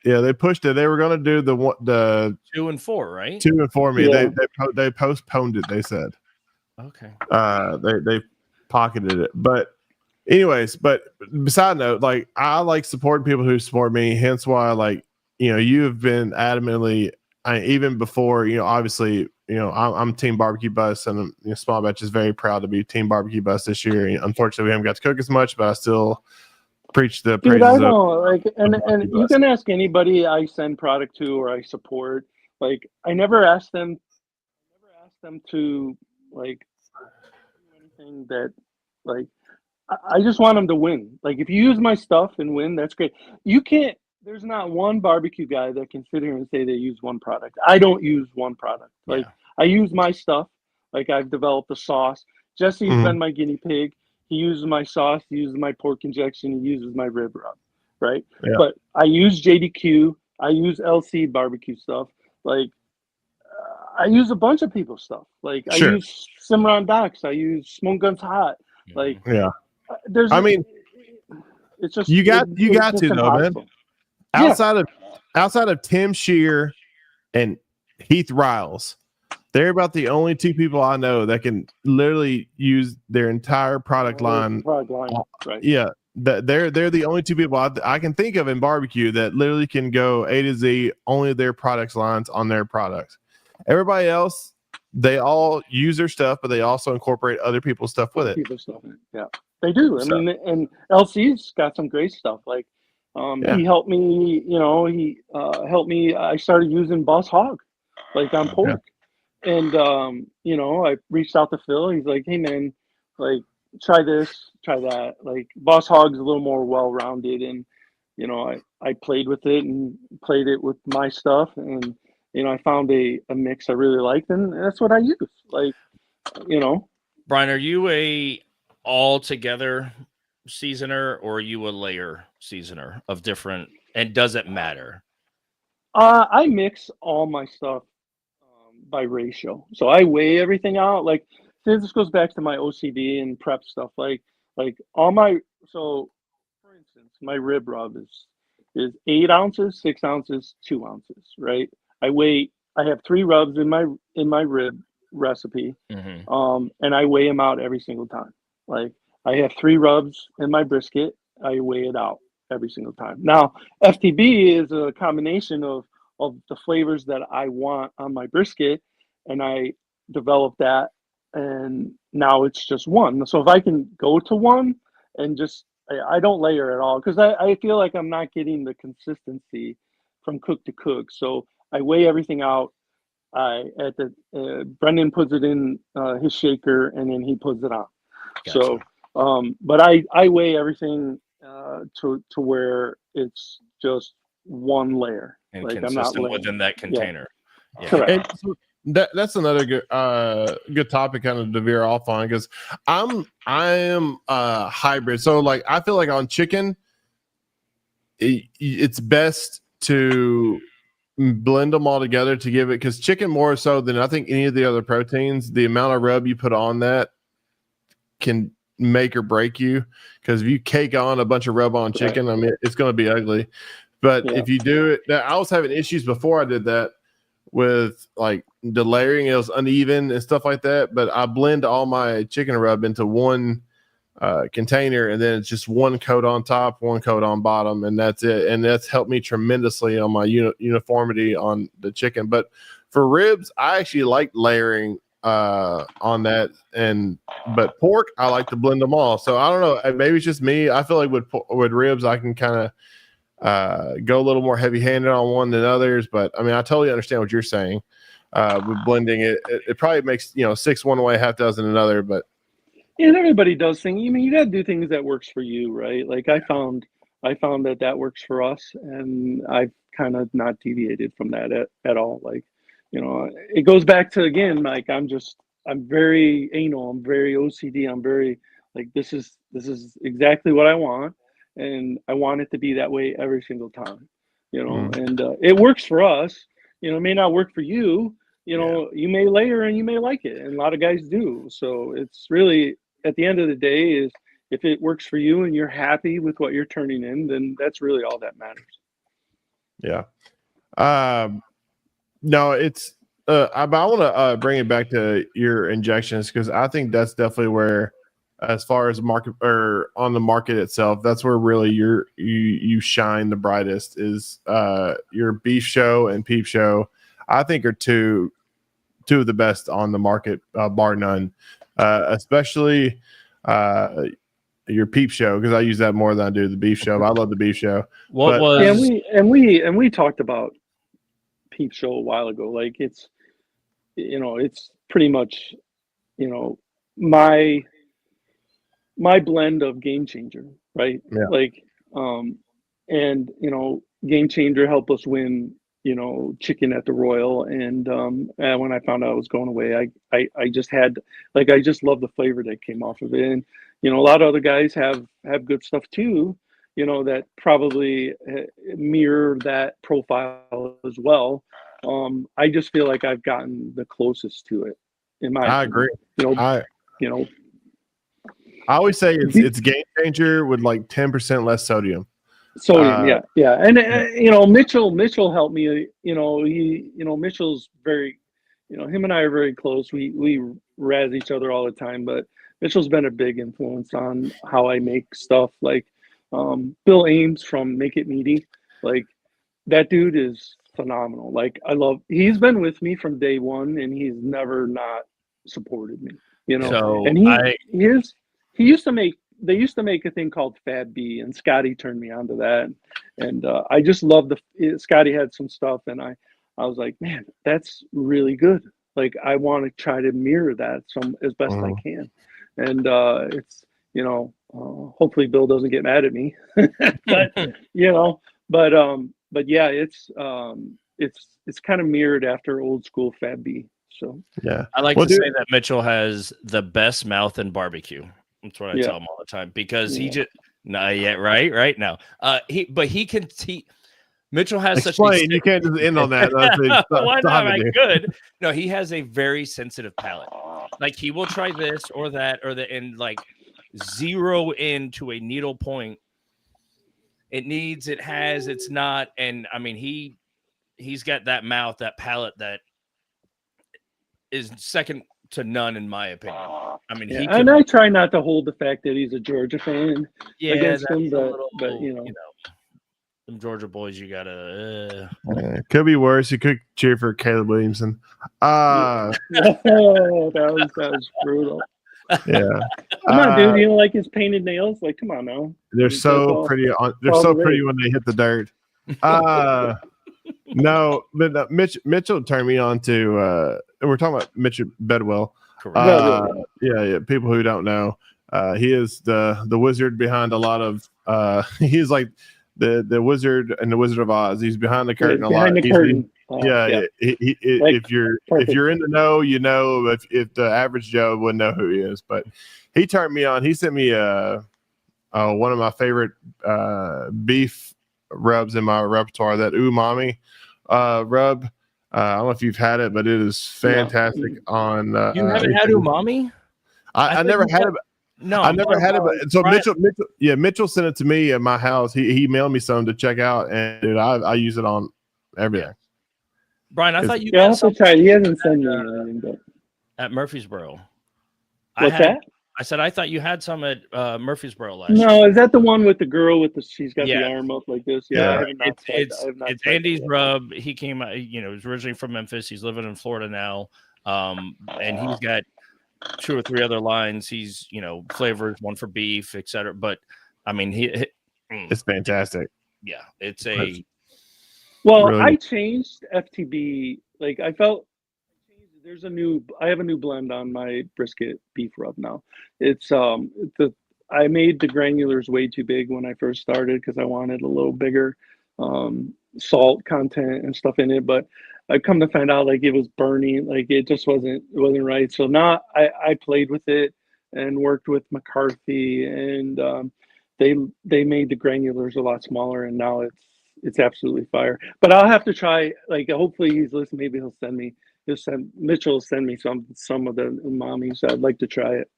A: Yeah, they pushed it. They were going to do the
B: 2 and 4, right?
A: 2 and 4. Me, yeah. They postponed it. They said,
B: okay.
A: They pocketed it, but anyways. But beside note, like, I like supporting people who support me. Hence why, like, you have been adamantly, even before, obviously. I'm Team Barbecue Bus, and Small Batch is very proud to be Team Barbecue Bus this year. Unfortunately, we haven't got to cook as much, but I still preach the praises.
C: Dude, I know, and you can ask anybody I send product to or I support. Like, I never ask them to like do anything that, like, I just want them to win. Like, if you use my stuff and win, that's great. You can't. There's not one barbecue guy that can sit here and say they use one product. I don't use one product. Like, I use my stuff. Like, I've developed a sauce. Jesse's been my guinea pig. He uses my sauce. He uses my pork injection. He uses my rib rub, right? Yeah. But I use JDQ. I use LC barbecue stuff. Like, I use a bunch of people's stuff. Like, I use Cimarron Docks. I use Smoke Guns Hot. Like, it's just
A: you got to though, man. Outside of Tim Shear and Heath Riles, they're about the only 2 people I know that can literally use their entire product line.
C: Right.
A: Yeah, they're the only 2 people I can think of in barbecue that literally can go A to Z, only their products lines on their products. Everybody else, they all use their stuff, but they also incorporate other people's stuff with it.
C: Yeah, they do. I mean, and LC's got some great stuff. Like, he helped me. He helped me. I started using Boss Hog, like, on pork, and I reached out to Phil. He's like, "Hey, man, like, try this, try that." Like, Boss Hog's a little more well-rounded, and I played with it and played it with my stuff, and I found a mix I really liked, and that's what I use. Like,
B: Brian, are you a all-together seasoner, or are you a layer seasoner of different, and does it matter?
C: I mix all my stuff by ratio, so I weigh everything out. Like, this goes back to my OCD and prep stuff. Like all my, so for instance, my rib rub is 8 ounces, 6 ounces, 2 ounces, right? I have 3 rubs in my rib recipe, and I weigh them out every single time. Like, I have 3 rubs in my brisket. I weigh it out every single time. Now, FTB is a combination of the flavors that I want on my brisket, and I developed that, and now it's just one. So if I can go to one and just, I don't layer at all, because I feel like I'm not getting the consistency from cook to cook. So I weigh everything out. Brendan puts it in his shaker, and then he puts it on.
B: Gotcha.
C: So, but I weigh everything to where it's just one layer,
B: and
C: like
B: consistent
C: I'm not laying.
B: within that container.
C: Yeah. Correct.
A: And so that's another good topic kind of to veer off on, because I am hybrid. So like I feel like on chicken, it's best to blend them all together to give it, because chicken more so than I think any of the other proteins, the amount of rub you put on that can make or break you. Because if you cake on a bunch of rub on chicken, I mean, it's going to be ugly. But if you do it, I was having issues before I did that with like the layering. It was uneven and stuff like that. But I blend all my chicken rub into one container, and then it's just one coat on top, one coat on bottom, and that's it. And that's helped me tremendously on my uniformity on the chicken. But for ribs, I actually like layering on that, but pork, I like to blend them all. So I don't know, maybe it's just me. I feel like with ribs, I can kind of go a little more heavy-handed on one than others. But I mean, I totally understand what you're saying with blending it. It probably makes 6 one way, half dozen another. But
C: yeah, everybody does things. I mean, you got to do things that works for you, right? Like I found that works for us, and I've kind of not deviated from that at all. Like, it goes back to, again, like I'm very anal, I'm very OCD, I'm very like this is exactly what I want, and I want it to be that way every single time. And it works for us. It may not work for you. You may layer and you may like it, and a lot of guys do. So it's really, at the end of the day, is if it works for you and you're happy with what you're turning in, then that's really all that matters.
A: Yeah. No, it's I want to bring it back to your injections, because I think that's definitely where, as far as market or on the market itself, that's where really you shine the brightest, is your Beef Show and Peep Show. I think are two of the best on the market, bar none. Especially your Peep Show, because I use that more than I do the Beef Show. I love the Beef Show.
C: And we talked about Peep Show a while ago. Like it's pretty much my blend of Game Changer, right?
A: Yeah.
C: Like and Game Changer helped us win chicken at the Royal, and when I found out it was going away, I just had, like, I just love the flavor that came off of it. And a lot of other guys have good stuff too, that probably mirror that profile as well. I just feel like I've gotten the closest to it, in my opinion.
A: Agree. I always say it's Game Changer with like 10% less sodium.
C: Sodium, yeah, and Mitchell helped me. Mitchell's very, him and I are very close. We razz each other all the time, but Mitchell's been a big influence on how I make stuff. Like Bill Ames from Make It Meaty, like that dude is phenomenal. Like he's been with me from day one, and he's never not supported me.
B: So
C: and he used to make. They used to make a thing called Fab B, and Scotty turned me on to that. And I just love Scotty had some stuff, and I was like, man, that's really good. Like, I want to try to mirror that as best I can. And it's, hopefully Bill doesn't get mad at me, but yeah, it's kind of mirrored after old school Fab B. So
A: yeah,
B: I like to say that Mitchell has the best mouth in barbecue. That's what I tell him all the time, because he just right now. Mitchell has
A: Explain. You can't just end on that.
B: Why not? I could. No, he has a very sensitive palate. Like he will try this or that and like zero into a needle point. It's not. And I mean, he's got that mouth, that palate that is second to none, in my opinion. I mean,
C: yeah, and I try not to hold the fact that he's a Georgia fan against him, but you know,
B: them Georgia boys, you gotta.
A: Could be worse. You could cheer for Caleb Williamson.
C: that was brutal.
A: Yeah,
C: come on, dude. You don't like his painted nails? Like, come on now.
A: They're so pretty. They're so pretty when they hit the dirt. No, but Mitchell turned me on to. We're talking about Mitchell Bedwell. Yeah. People who don't know, he is the wizard behind a lot of. He's like the wizard and the Wizard of Oz. He's behind the curtain a lot.
C: Behind the curtain.
A: If you're in the know, you know. If the average Joe wouldn't know who he is, but he turned me on. He sent me one of my favorite beef rubs in my repertoire, that umami rub. I don't know if you've had it, but it is fantastic. On
B: you haven't had umami?
A: I never had it.
B: No,
A: I never had it. But so Mitchell sent it to me at my house. He mailed me some to check out, and dude, I use it on everything.
B: Brian, I thought you
C: got some. He hasn't sent me anything, but
B: at Murfreesboro.
C: What's that?
B: I said I thought you had some at Murfreesboro last year.
C: No, is that the one with the girl with she's got the arm up like this? Yeah,
B: it's Andy's rub. He came out, he was originally from Memphis. He's living in Florida now. And he's got 2 or 3 other lines. He's, flavors, one for beef, etc. But I mean,
A: it's fantastic.
B: Yeah, it's
C: really... I changed FTB. Like I felt I have a new blend on my brisket beef rub now. It's I made the granulars way too big when I first started because I wanted a little bigger salt content and stuff in it, but I come to find out like it was burning, like it just wasn't right. So now I played with it and worked with McCarthy, and they made the granulars a lot smaller, and now it's absolutely fire. But I'll have to try, like, hopefully he's listening. Maybe Mitchell will send me some of the umamis. I'd like to try it.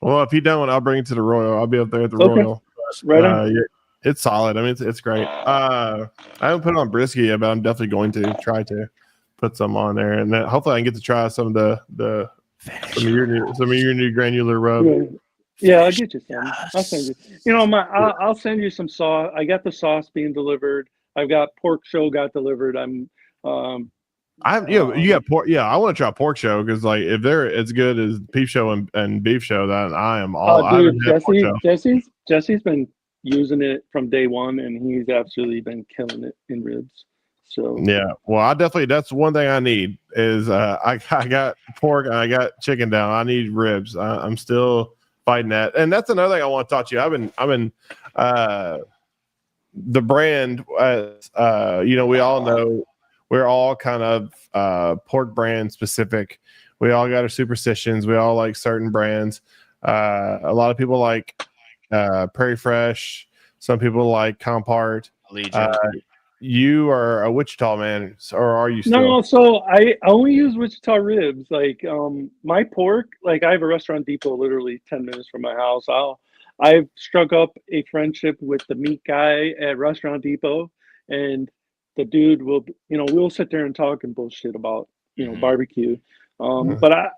A: Well, if you don't, I'll bring it to the Royal. I'll be up there at the Royal.
C: Right on.
A: Yeah, it's solid. I mean, it's great. I haven't put it on brisket yet, but I'm definitely going to try to put some on there, and then hopefully I can get to try some of some of your new granular rub.
C: Yeah, I'll get you some. I'll send you. I'll send you some sauce. I got the sauce being delivered. I've got pork show got delivered. You got pork. Yeah, I want to try pork show because like if they're as good as beef show and beef show, then I am all. Dude, Jesse's been using it from day one, and he's absolutely been killing it in ribs. So
A: yeah, well, that's one thing I need is I got pork and I got chicken down. I need ribs. I'm still fighting that, and that's another thing I want to talk to you. I've been the brand. We all know. We're all kind of pork brand specific. We all got our superstitions. We all like certain brands. A lot of people like Prairie Fresh. Some people like Compart. You are a Wichita man, or are you still?
C: No, so I only use Wichita ribs. Like my pork, like I have a Restaurant Depot literally 10 minutes from my house. I've struck up a friendship with the meat guy at Restaurant Depot, and the dude we'll sit there and talk and bullshit about, barbecue. But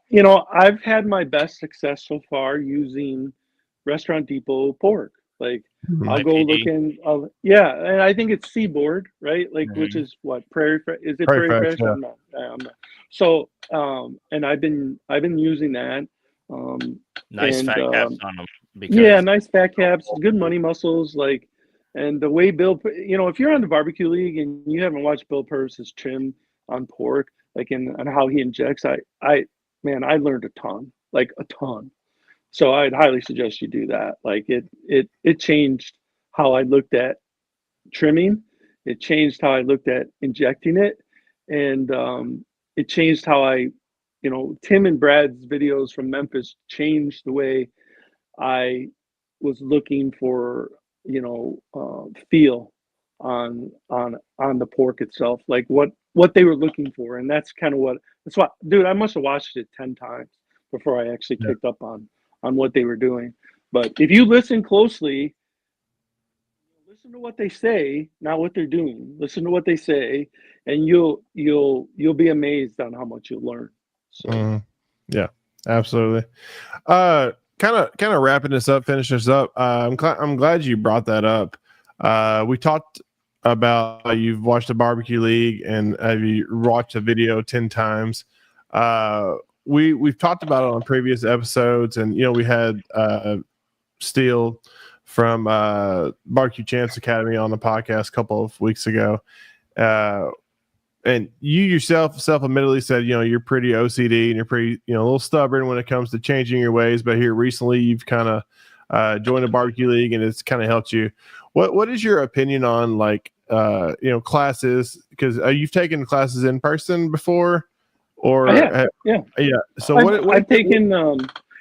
C: I've had my best success so far using Restaurant Depot pork. Like I'll go looking, and I think it's Seaboard, right? Like, which is what Prairie Fresh, is it Prairie Fresh?
A: Yeah.
C: I'm not. So, and I've been using that.
B: Nice fat caps on them.
C: Nice fat caps, good money muscles, like. And the way Bill, if you're on the barbecue league and you haven't watched Bill Purvis's trim on pork, like and how he injects, I learned a ton. So I'd highly suggest you do that. Like it changed how I looked at trimming. It changed how I looked at injecting it, and it changed how I, Tim and Brad's videos from Memphis changed the way I was looking for. Feel on the pork itself, like what they were looking for, and that's what, dude, I must have watched it 10 times before I actually picked up on what they were doing. But if you listen closely, listen to what they say, not what they're doing. Listen to what they say, and you'll be amazed on how much you'll learn. So
A: yeah, Absolutely. Kind of wrapping this up, finish this up. I'm glad you brought that up. We talked about you've watched the Barbecue League and have you watched the video 10 times. We've talked about it on previous episodes, and we had Steele from Barbecue Champs Academy on the podcast a couple of weeks ago. And you yourself self-admittedly said, you're pretty OCD and you're pretty, a little stubborn when it comes to changing your ways. But here recently, you've kind of joined the Barbecue League, and it's kind of helped you. What is your opinion on classes? Because you've taken classes in person before, or
C: yeah.
A: So
C: I've taken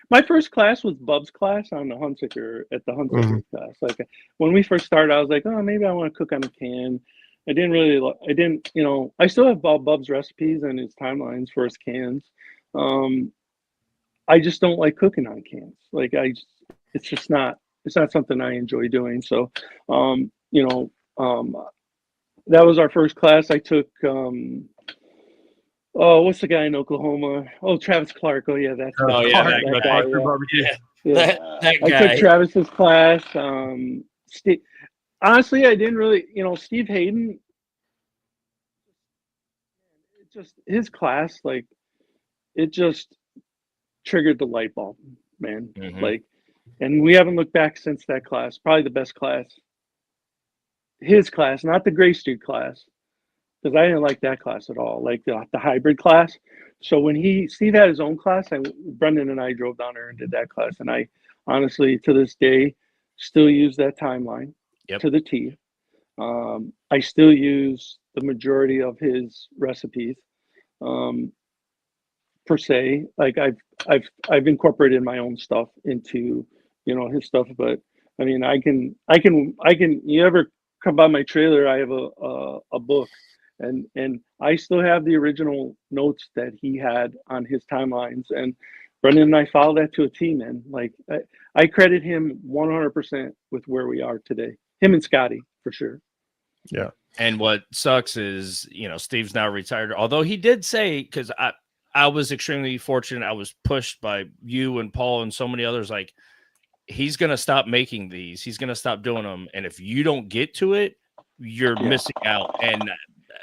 C: my first class was Bub's class on the Hunsaker at the Hunsaker class. Like when we first started, I was like, oh, maybe I want to cook on a can. I I still have Bub's recipes and his timelines for his cans. I just don't like cooking on cans. It's not something I enjoy doing. So, that was our first class. I took, what's the guy in Oklahoma? Oh, Travis Clark. Oh yeah, that's
B: that guy. That guy.
C: I took Travis's class. Honestly, I didn't really, Steve Hayden, his class, it just triggered the light bulb, man. And we haven't looked back since that class. Probably the best class. His class, not the Gray Street class, because I didn't like that class at all, like the hybrid class. So when Steve had his own class, Brendan and I drove down there and did that class. And I honestly, to this day, still use that timeline to the T. I still use the majority of his recipes, per se. Like I've incorporated my own stuff into, his stuff. But I mean, I can. You ever come by my trailer? I have a book, and I still have the original notes that he had on his timelines. And Brendan and I follow that to a T, man. Like I credit him 100% with where we are today. Him and Scotty, for sure.
A: Yeah.
B: And what sucks is, Steve's now retired. Although he did say, because I was extremely fortunate, I was pushed by you and Paul and so many others. Like, he's going to stop making these. He's going to stop doing them. And if you don't get to it, you're missing out. And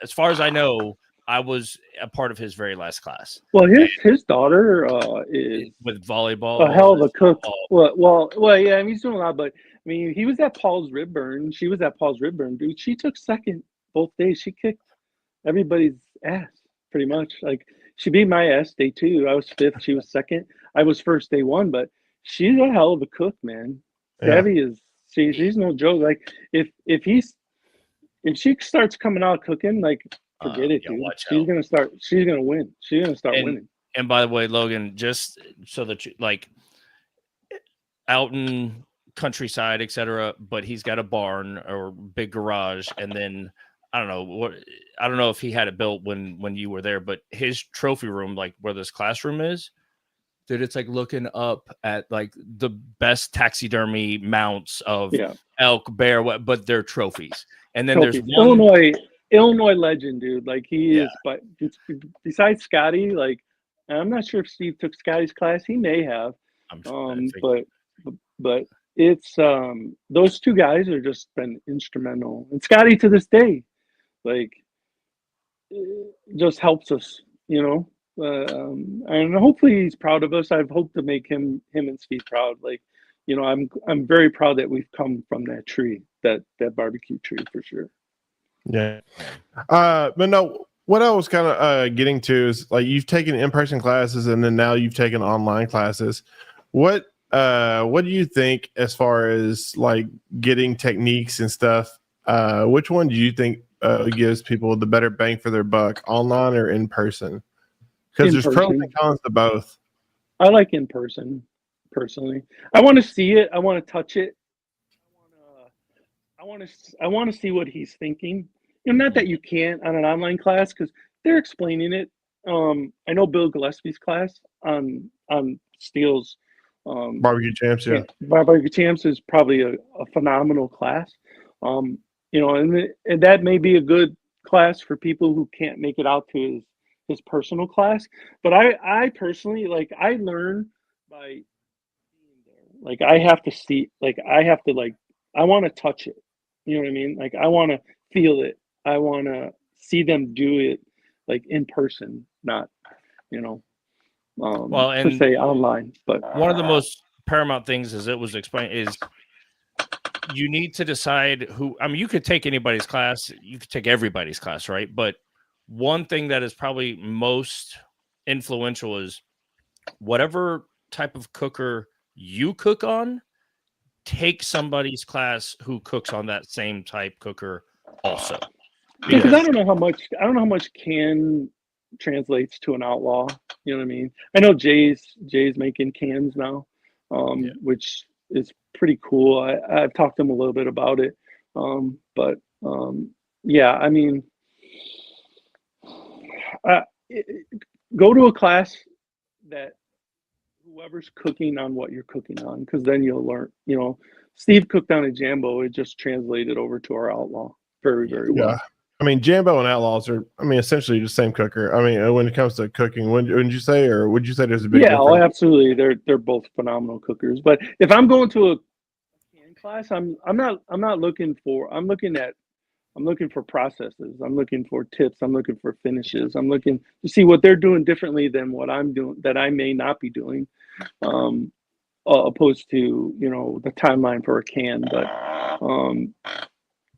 B: as far as I know, I was a part of his very last class.
C: Well, his daughter is
B: with volleyball.
C: A hell of a cook. Well, yeah, I mean, he's doing a lot, but I mean, he was at Paul's Rib Burn. She was at Paul's Rib Burn, dude. She took second both days. She kicked everybody's ass, pretty much. Like, she beat my ass day 2. I was 5th. She was 2nd. I was 1st day 1, but she's a hell of a cook, man. Debbie is. She's no joke. Like, if she starts coming out cooking, like, forget it, dude. She's gonna win. She's gonna start winning.
B: And by the way, Logan, just so that you, like, out in countryside, etc., but he's got a barn or big garage, and then I don't know if he had it built when you were there, but his trophy room, like where this classroom is, dude, it's like looking up at like the best taxidermy mounts of elk, bear, but they're trophies. And then there's one
C: Illinois legend, dude. Like, he is, but besides Scotty, like, I'm not sure if Steve took Scotty's class. He may have. But it's those two guys are just been instrumental. And Scotty, to this day, like, just helps us, and hopefully he's proud of us. I've hoped to make him and Steve proud. Like, I'm very proud that we've come from that tree, that barbecue tree, for sure.
A: Yeah. But no, what I was kind of getting to is, like, you've taken in-person classes and then now you've taken online classes. What do you think as far as like getting techniques and stuff? Which one do you think gives people the better bang for their buck, online or in person? Because there's pros and cons to both.
C: I like in person, personally. I want to see it. I want to touch it. I want to see what he's thinking. Not that you can't on an online class, because they're explaining it. I know Bill Gillespie's class on Steele's
A: Barbecue Champs,
C: Barbecue Champs is probably a phenomenal class. And that may be a good class for people who can't make it out to his personal class. But I personally, like, I learn by being there. Like, I have to see, like, I want to touch it. You know what I mean? Like, I want to feel it. I want to see them do it, like, in person, not, you know,
B: Well,
C: per
B: and
C: se online. But
B: one of the most paramount things, as it was explained, is you need to decide who. I mean, you could take anybody's class, you could take everybody's class, right? But one thing that is probably most influential is whatever type of cooker you cook on, take somebody's class who cooks on that same type cooker also.
C: because I don't know how much can translates to an outlaw. You know what I mean? I know Jay's making cans now, which is pretty cool. I've talked to him a little bit about it, but yeah, I mean, go to a class that whoever's cooking on what you're cooking on, because then you'll learn. You know, Steve cooked on a Jambo. It just translated over to our outlaw very well.
A: Yeah. I mean, Jambo and Outlaws are, I mean, essentially the same cooker. I mean, when it comes to cooking, would you say there's a big difference?
C: Oh, absolutely. They're both phenomenal cookers. But if I'm going to a can class, I'm looking for processes. I'm looking for tips. I'm looking for finishes. I'm looking to see what they're doing differently than what I'm doing that I may not be doing, opposed to, you know, the timeline for a can. But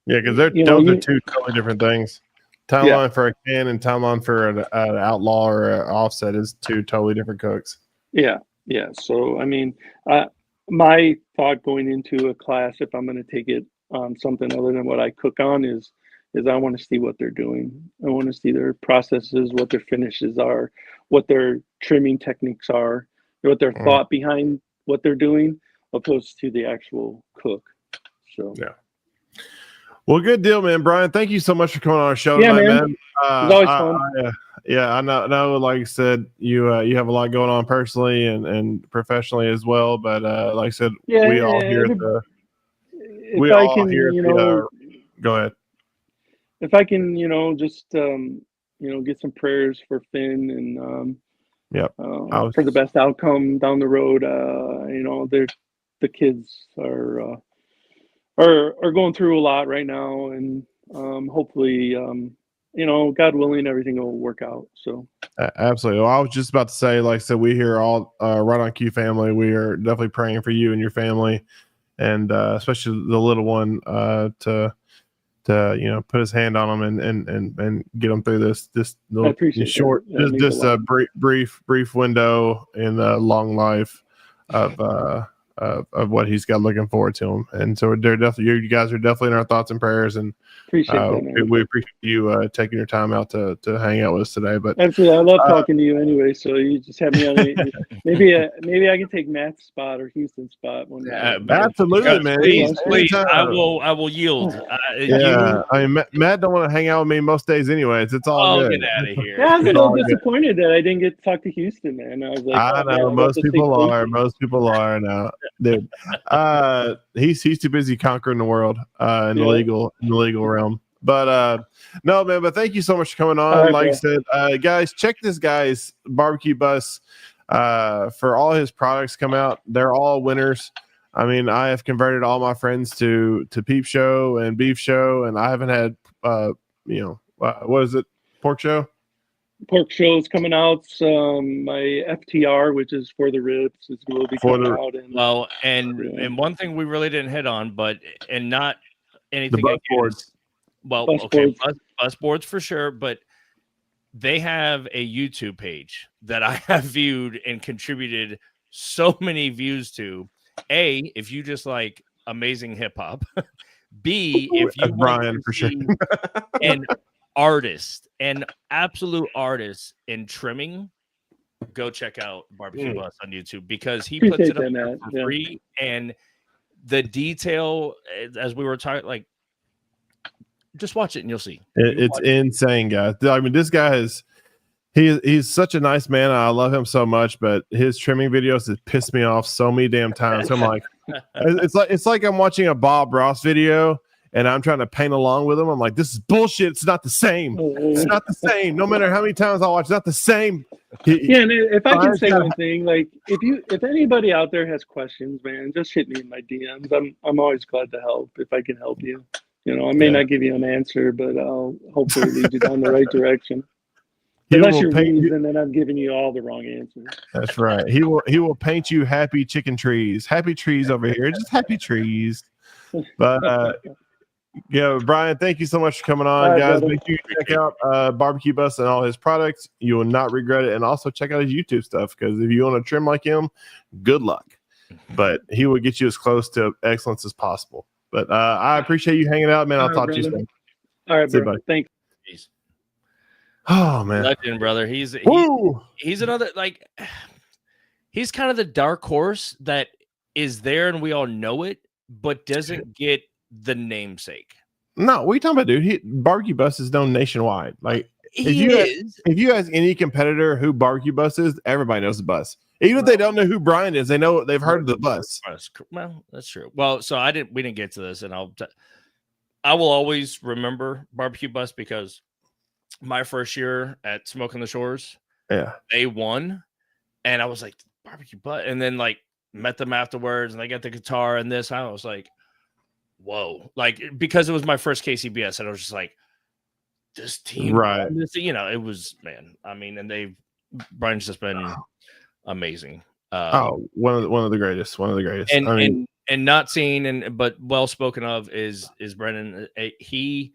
A: yeah, because those are two totally different things. Timeline for a can and timeline for an outlaw or an offset is two totally different cooks.
C: Yeah. So I mean, my thought going into a class, if I'm going to take it on something other than what I cook on, is I want to see what they're doing. I want to see their processes, what their finishes are, what their trimming techniques are, what their thought behind what they're doing, opposed to the actual cook. So
A: yeah. Well, good deal, man. Brian, thank you so much for coming on our show tonight, man.
C: It's always fun.
A: I know. Like I said, you have a lot going on personally and professionally as well. But like I said, we all here at the. Go ahead.
C: If I can, you know, just get some prayers for Finn and for the best outcome down the road. You know, the kids are going through a lot right now, and hopefully, you know, God willing, everything will work out. So
A: absolutely. Well, I was just about to say, like I said, we here all Right on Cue family. We are definitely praying for you and your family, and especially the little one to you know, put his hand on them and get them through this little short brief window in the long life of what he's got looking forward to him. And so they're definitely, you guys are definitely in our thoughts and prayers, and
C: appreciate that, man.
A: We appreciate you taking your time out to hang out with us today. But
C: absolutely, I love talking to you anyway. So you just have me on. maybe I can take Matt's spot or Houston's spot one day.
A: Absolutely, man.
B: Please, I will yield.
A: I mean, Matt don't want to hang out with me most days, anyways. It's all good.
B: Get out of here.
C: Yeah, I was a little disappointed that I didn't get to talk to Houston, man. I was like,
A: I know most people are now. Dude, he's too busy conquering the world in the legal realm. But no, man. But thank you so much for coming on. Right, like I said, guys, check this guy's barbecue bus for all his products come out. They're all winners. I mean, I have converted all my friends to Peep Show and Beef Show, and I haven't had what is it, Pork Show?
C: Pork Show is coming out. My FTR, which is for the ribs, is will be coming out.
B: And one thing we really didn't hit on, but not anything.
A: The bus boards.
B: Well, bus boards for sure, but they have a YouTube page that I have viewed and contributed so many views to. A, if you just like amazing hip hop. B, if you
A: Brian for sure.
B: An absolute artist in trimming, go check out Barbecue Bus on YouTube, because he puts it up there for free, and the detail, as we were talking, like, just watch it and you'll see.
A: It's insane, guys. I mean, this guy he's such a nice man. I love him so much, but his trimming videos have pissed me off so many damn times. I'm like, it's like I'm watching a Bob Ross video and I'm trying to paint along with him. I'm like, this is bullshit. It's not the same. It's not the same. No matter how many times I watch, it's not the same.
C: Yeah, and if I can say one thing, like if anybody out there has questions, man, just hit me in my DMs. I'm always glad to help if I can help you. You know, I may not give you an answer, but I'll hopefully lead you down the right direction. Unless you're weeds, and then I'm giving you all the wrong answers.
A: That's right. He will paint you happy chicken trees. Happy trees over here. Just happy trees. But yeah, Brian, thank you so much for coming on, guys. Brother. Make sure you check out Barbecue Bus and all his products. You will not regret it. And also check out his YouTube stuff, because if you want to trim like him, good luck. But he will get you as close to excellence as possible. But I appreciate you hanging out, man. I'll talk to you soon.
C: All right, bro. Thanks.
A: Oh man,
B: legend, brother. He's another, like, he's kind of the dark horse that is there and we all know it, but doesn't get the namesake.
A: No, what are you talking about, dude? Barbecue Bus is known nationwide. Like, if you ask any competitor who Barbecue Bus is, everybody knows the bus. Even if they don't know who Brian is, they've heard of the bus.
B: Well, that's true. Well, so we didn't get to this, and I will always remember Barbecue Bus, because my first year at Smoking the Shores, they won, and I was like, Barbecue Bus, and then like met them afterwards, and they got the guitar and this. I was like, whoa, like, because it was my first KCBS, and I was just like, this team,
A: right?
B: This, you know, it was, man. I mean, and Brian's just been amazing.
A: One of the greatest.
B: And not seen but well spoken of is Brennan. He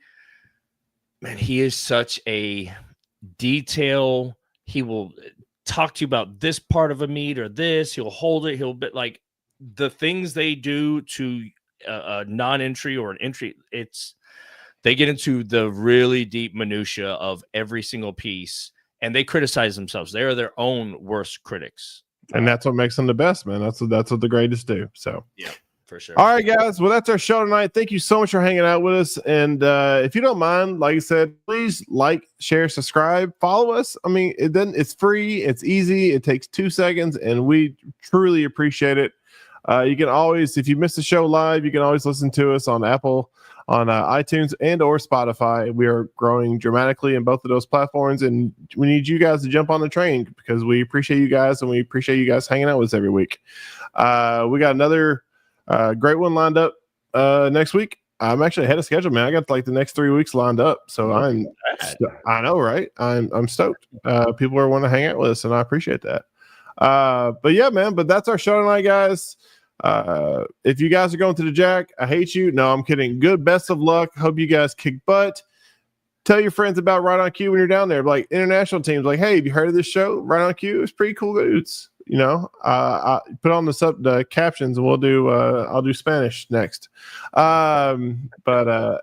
B: is such a detail. He will talk to you about this part of a meat or this. He'll hold it. He'll be like, the things they do to a non-entry or an entry. They get into the really deep minutia of every single piece, and they criticize themselves. They are their own worst critics,
A: and that's what makes them the best, man. That's what the greatest do. So
B: yeah, for sure.
A: All right, guys. Well, that's our show tonight. Thank you so much for hanging out with us. And if you don't mind, like I said, please like, share, subscribe, follow us. I mean, it's free, it's easy, it takes 2 seconds, and we truly appreciate it. You can always, if you miss the show live, you can always listen to us on Apple, on iTunes, and or Spotify. We are growing dramatically in both of those platforms, and we need you guys to jump on the train, because we appreciate you guys, and we appreciate you guys hanging out with us every week. We got another great one lined up next week. I'm actually ahead of schedule, man. I got like the next 3 weeks lined up, so I know, right? I'm stoked. People are wanting to hang out with us, and I appreciate that. But yeah, man. But that's our show tonight, guys. If you guys are going to the Jack, I hate you. No, I'm kidding. Good, best of luck. Hope you guys kick butt. Tell your friends about Right on Cue when you're down there. Like international teams, like, hey, have you heard of this show? Right on Cue. It's pretty cool dudes. You know, I put on the captions, and I'll do Spanish next. But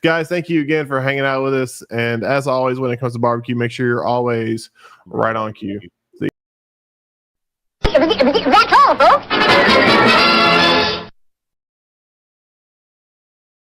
A: guys, thank you again for hanging out with us. And as always, when it comes to barbecue, make sure you're always right on cue. See you.
D: That's all, folks.